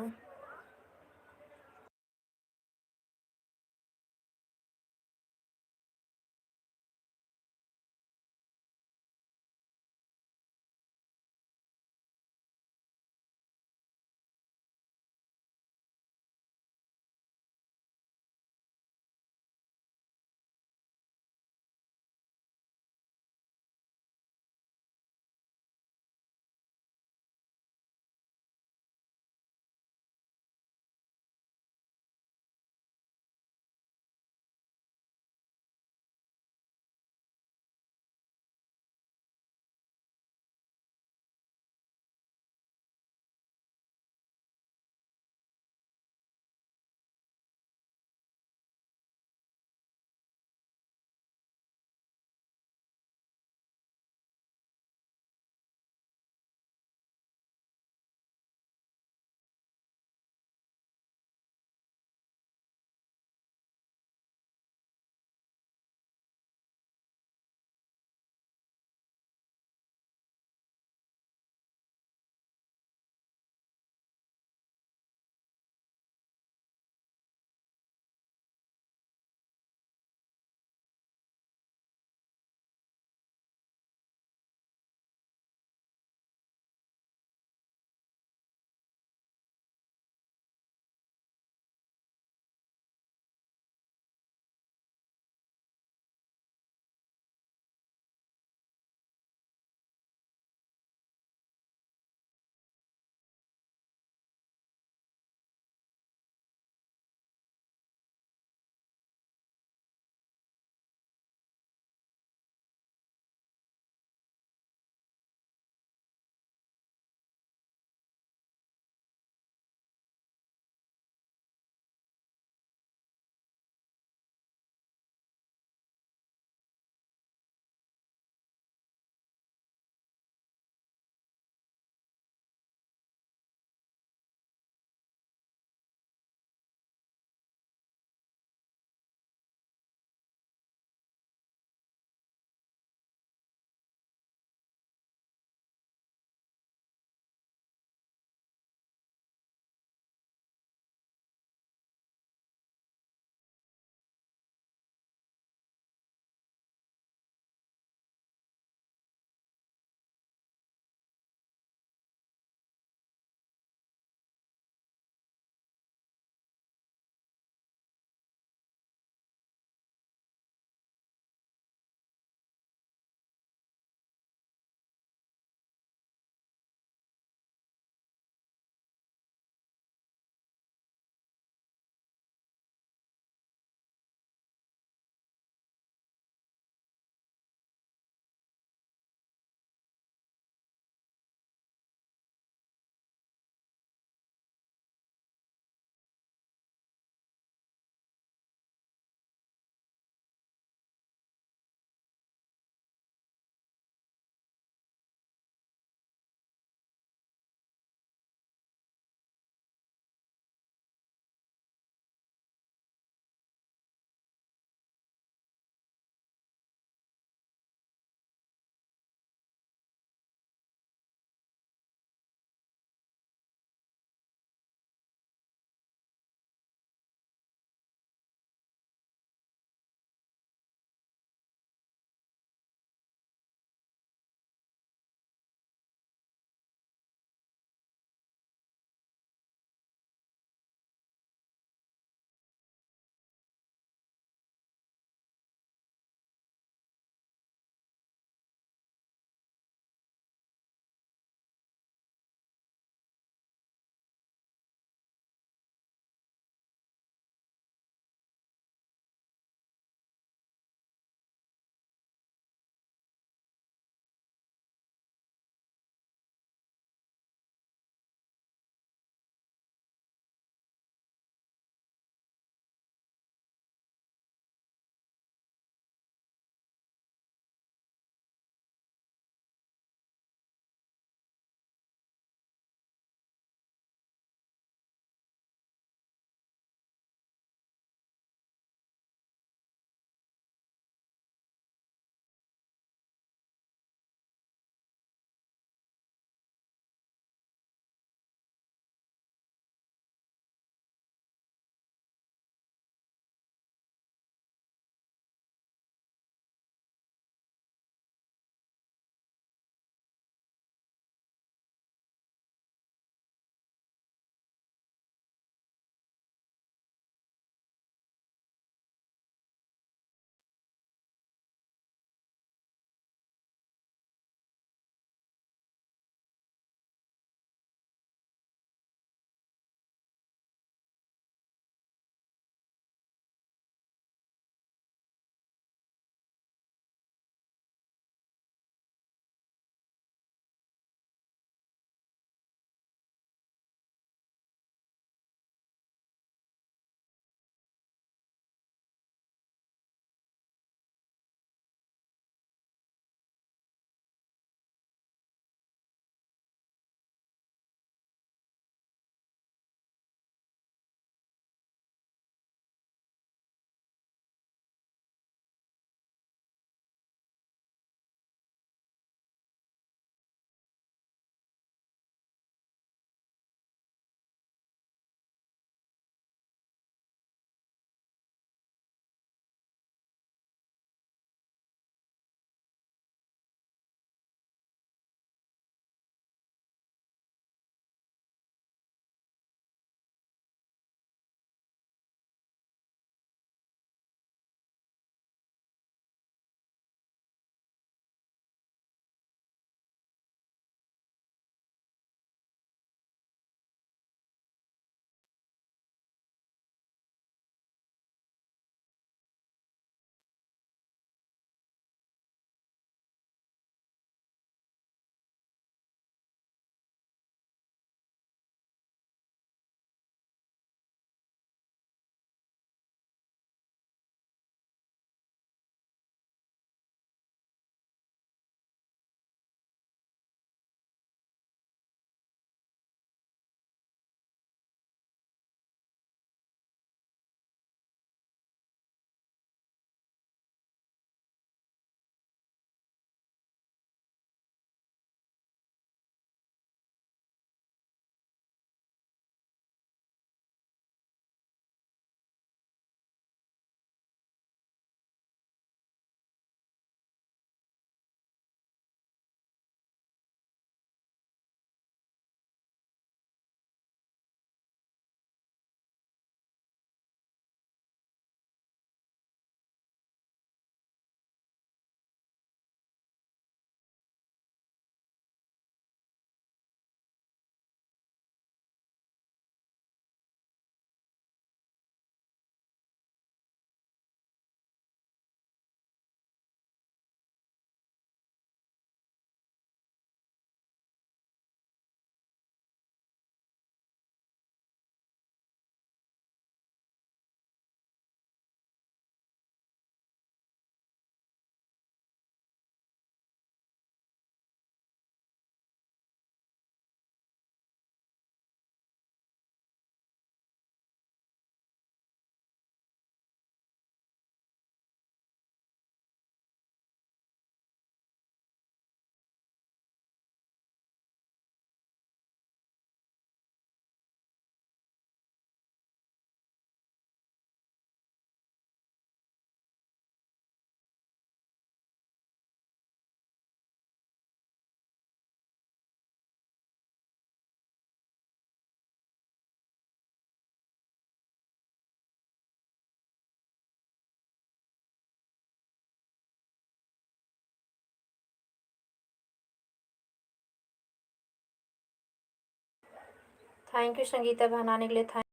Thank you Sangeeta बहन आने के लिए। थैंक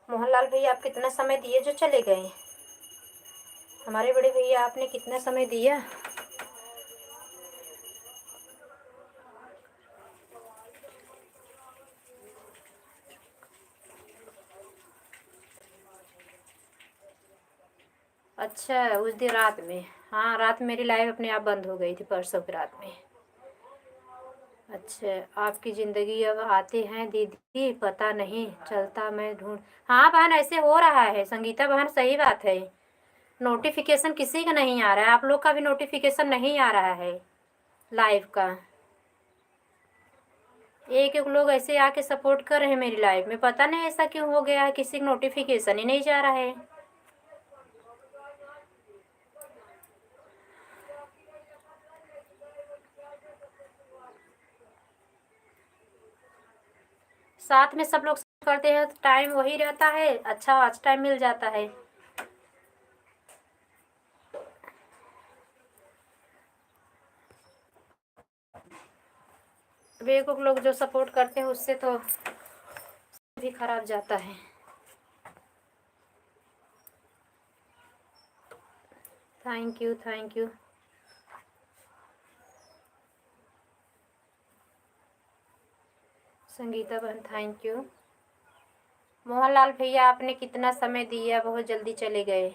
मोहनलाल भैया आप कितना समय दिए जो चले गए? हमारे बड़े भैया आपने कितना समय दिया? अच्छा उस दिन रात में, हाँ रात में मेरी लाइव अपने आप बंद हो गई थी परसों की रात में। अच्छा आपकी ज़िंदगी अब आते हैं दीदी पता नहीं चलता मैं ढूंढ। हाँ बहन ऐसे हो रहा है संगीता बहन, सही बात है। नोटिफिकेशन किसी का नहीं आ रहा है, आप लोग का भी नोटिफिकेशन नहीं आ रहा है लाइव का। एक एक लोग ऐसे आके सपोर्ट कर रहे हैं मेरी लाइव में, पता नहीं ऐसा क्यों हो गया है, किसी का नोटिफिकेशन ही नहीं जा रहा है। साथ में सब लोग करते हैं तो टाइम वही रहता है, अच्छा आज टाइम मिल जाता है। अब एक एक लोग जो सपोर्ट करते हैं उससे तो भी खराब जाता है। Thank you thank you Sangeeta बहन, थैंक यू। मोहनलाल भैया आपने कितना समय दिया, बहुत जल्दी चले गए।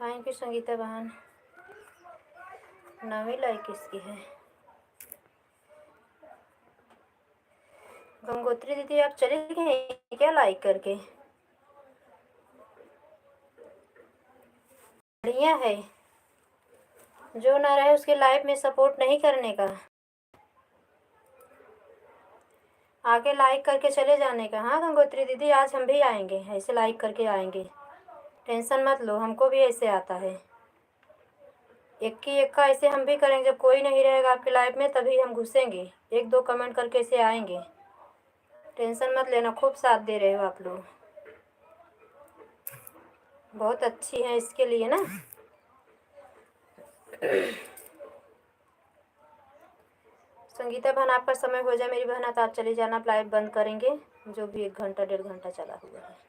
थैंक यू संगीता बहन, 9वीं लाइक किसकी है? गंगोत्री दीदी आप चले गए क्या लाइक करके? बढ़िया है, जो ना रहे उसके लाइफ में सपोर्ट नहीं करने का, आके लाइक करके चले जाने का। हाँ गंगोत्री दीदी, आज हम भी आएंगे, ऐसे लाइक करके आएंगे, टेंशन मत लो, हमको भी ऐसे आता है। एक की एक का ऐसे हम भी करेंगे, जब कोई नहीं रहेगा आपकी लाइफ में तभी हम घुसेंगे, 1-2 कमेंट करके ऐसे आएंगे, टेंशन मत लेना, खूब साथ दे रहे हो आप लोग, बहुत अच्छी है इसके लिए ना। संगीता बहन आपका समय हो जाए मेरी बहन, तो आप चली जाना, लाइव बंद करेंगे, जो भी 1 घंटा 1.5 घंटा चला हुआ है।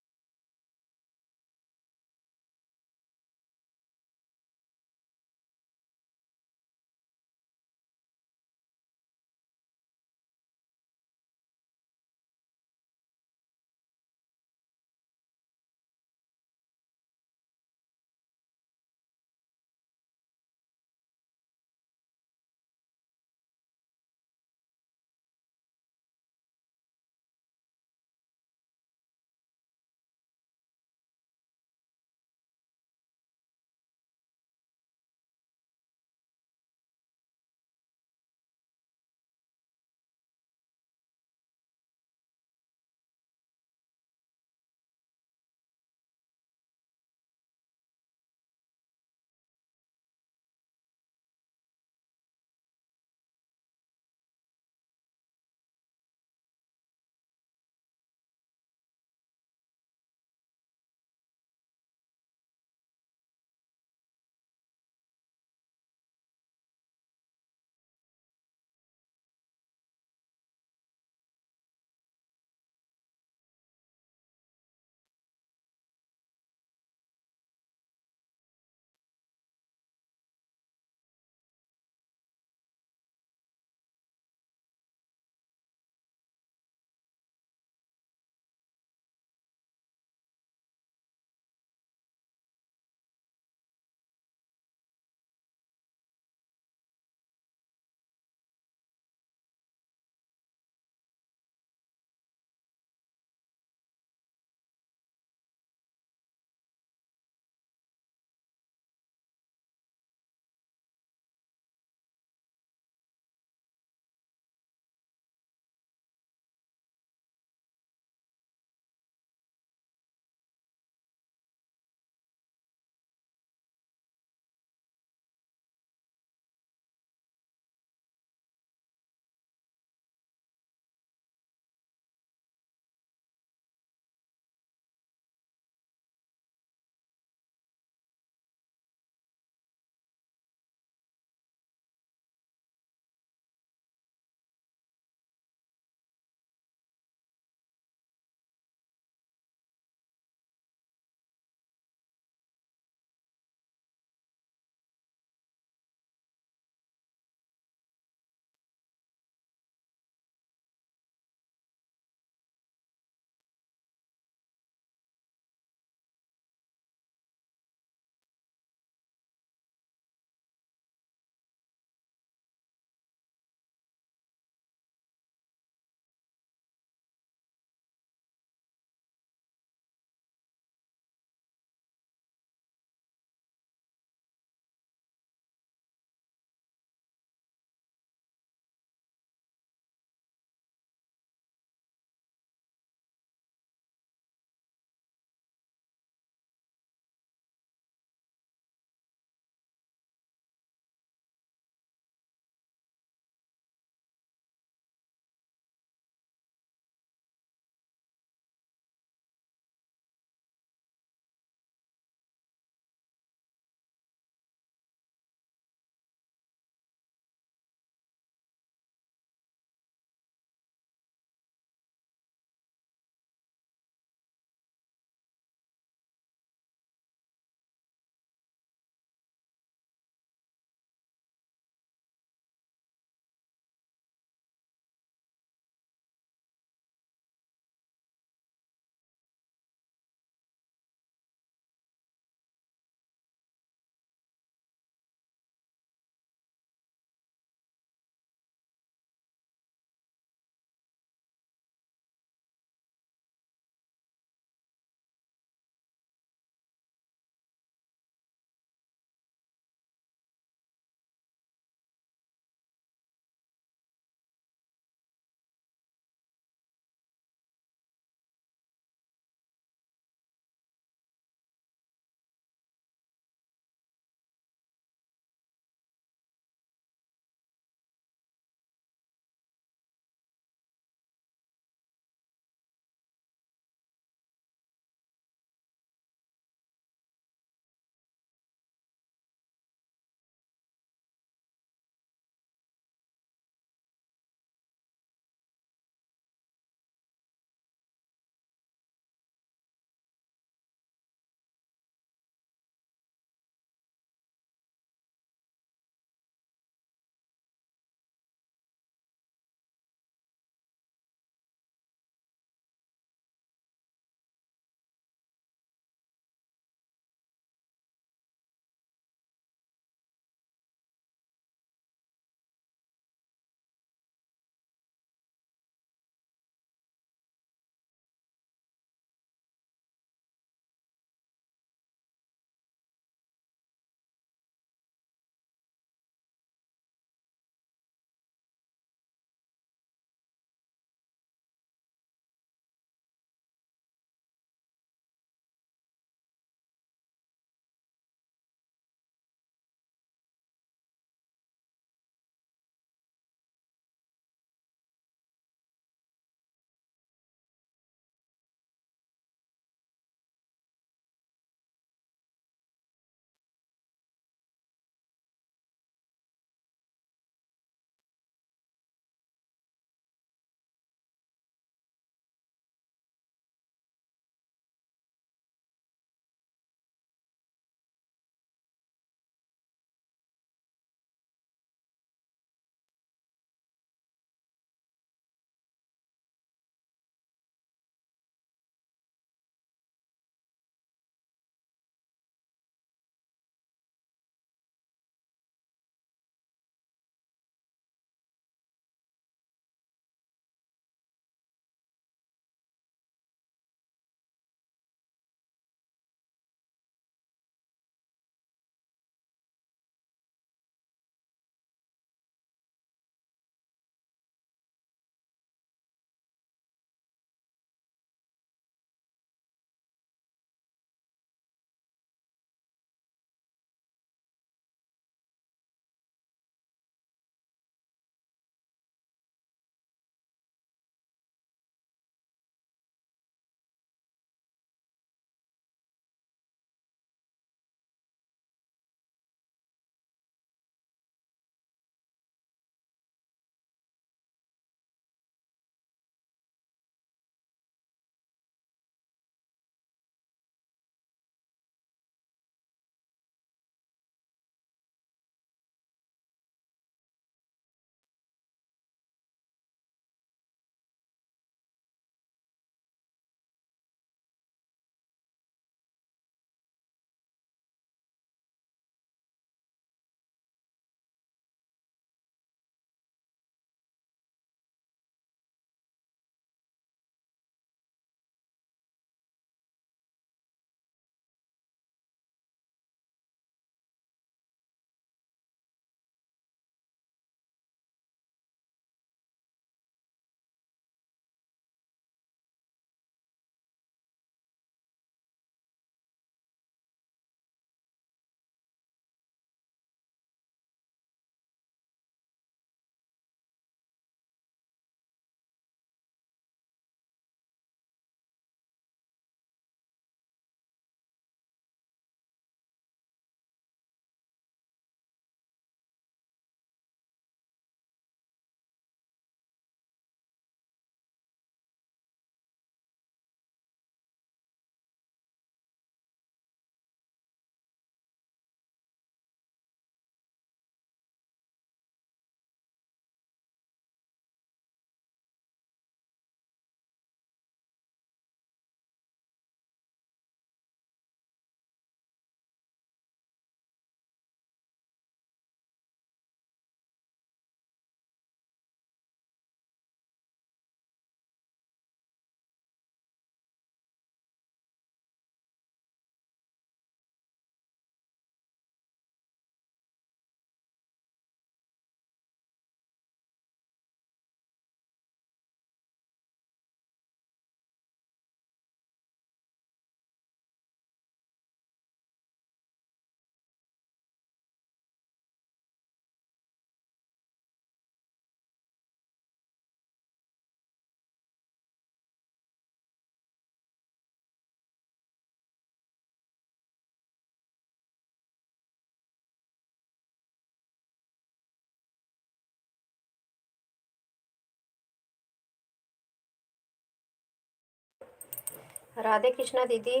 राधे कृष्णा दीदी।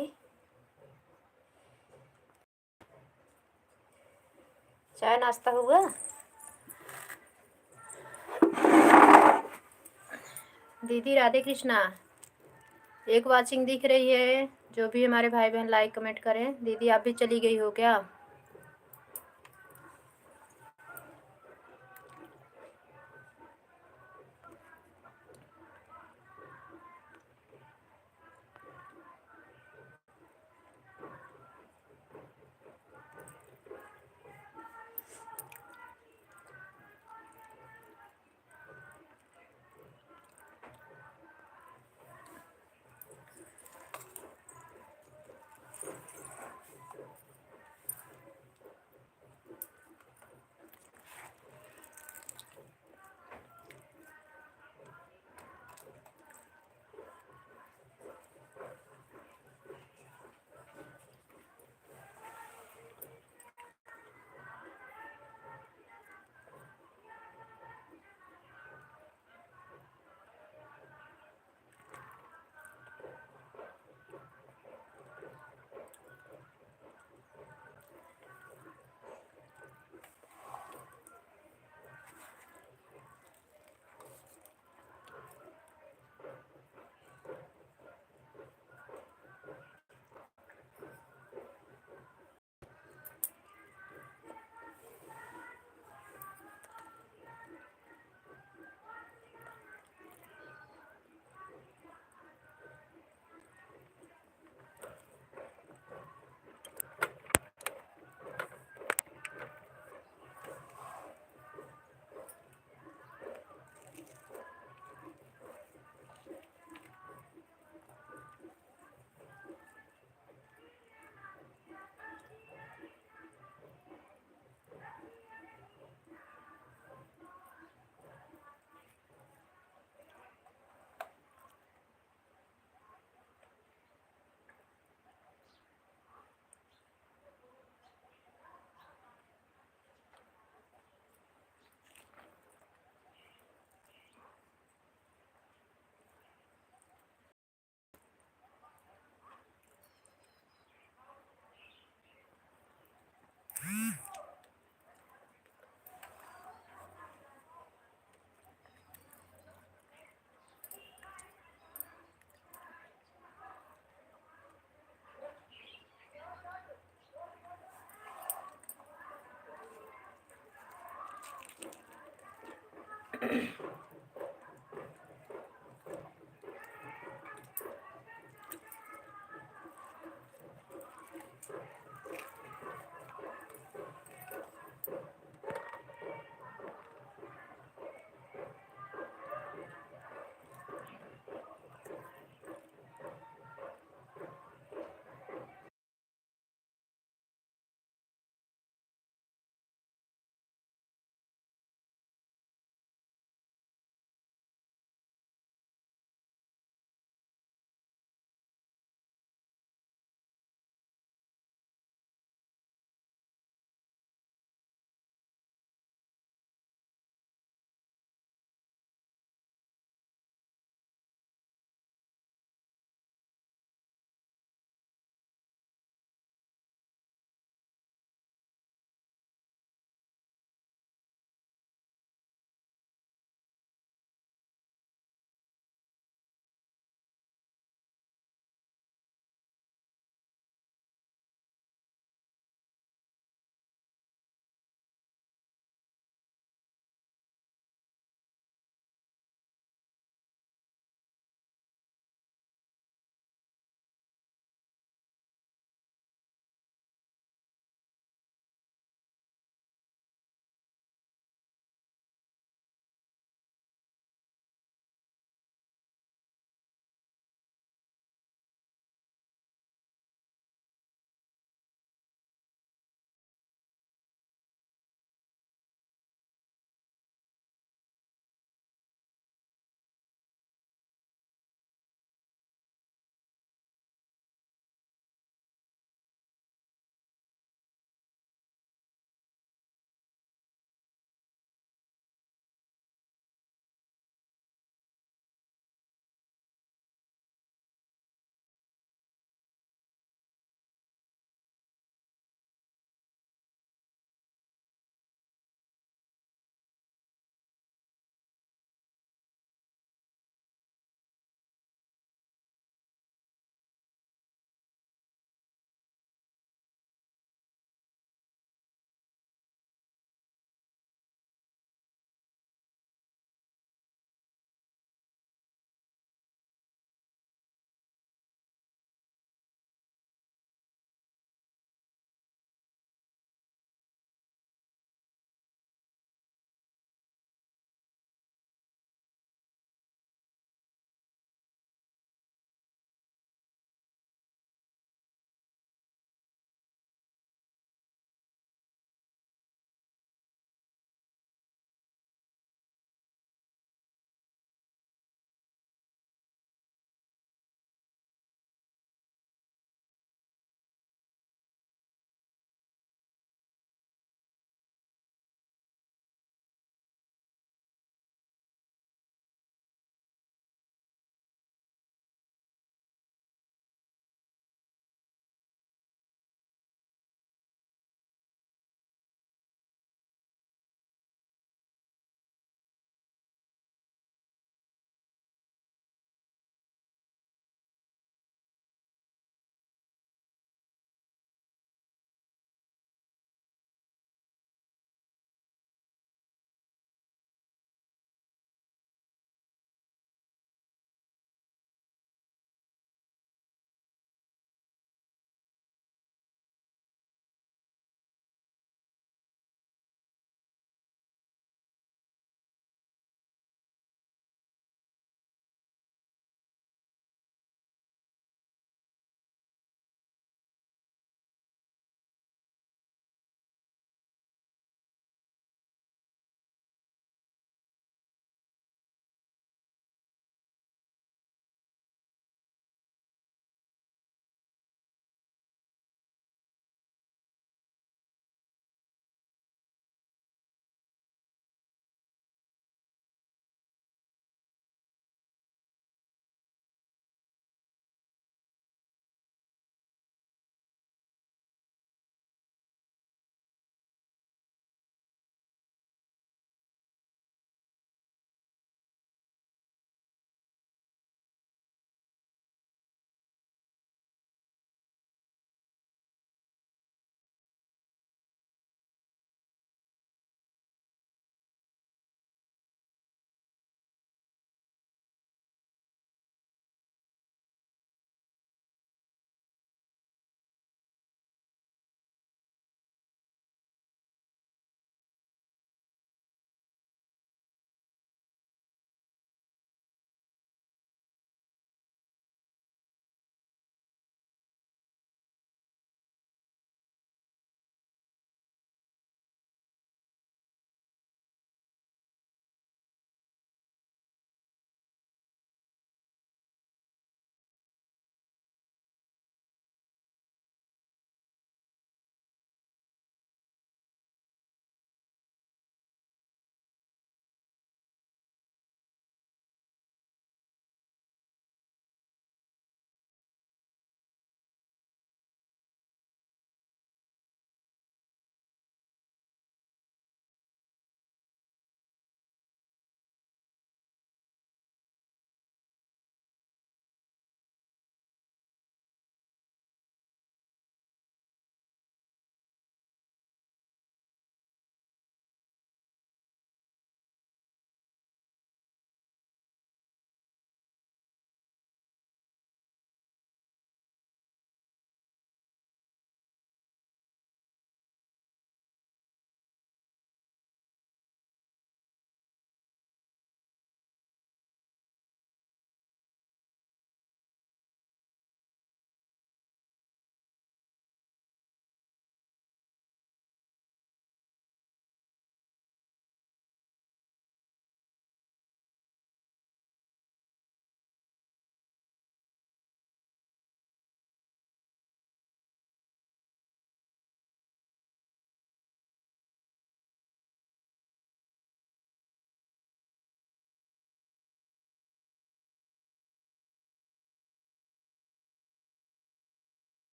चाय नाश्ता हुआ? दीदी राधे कृष्णा। एक वाचिंग दिख रही है, जो भी हमारे भाई बहन लाइक कमेंट करें। दीदी आप भी चली गई हो क्या?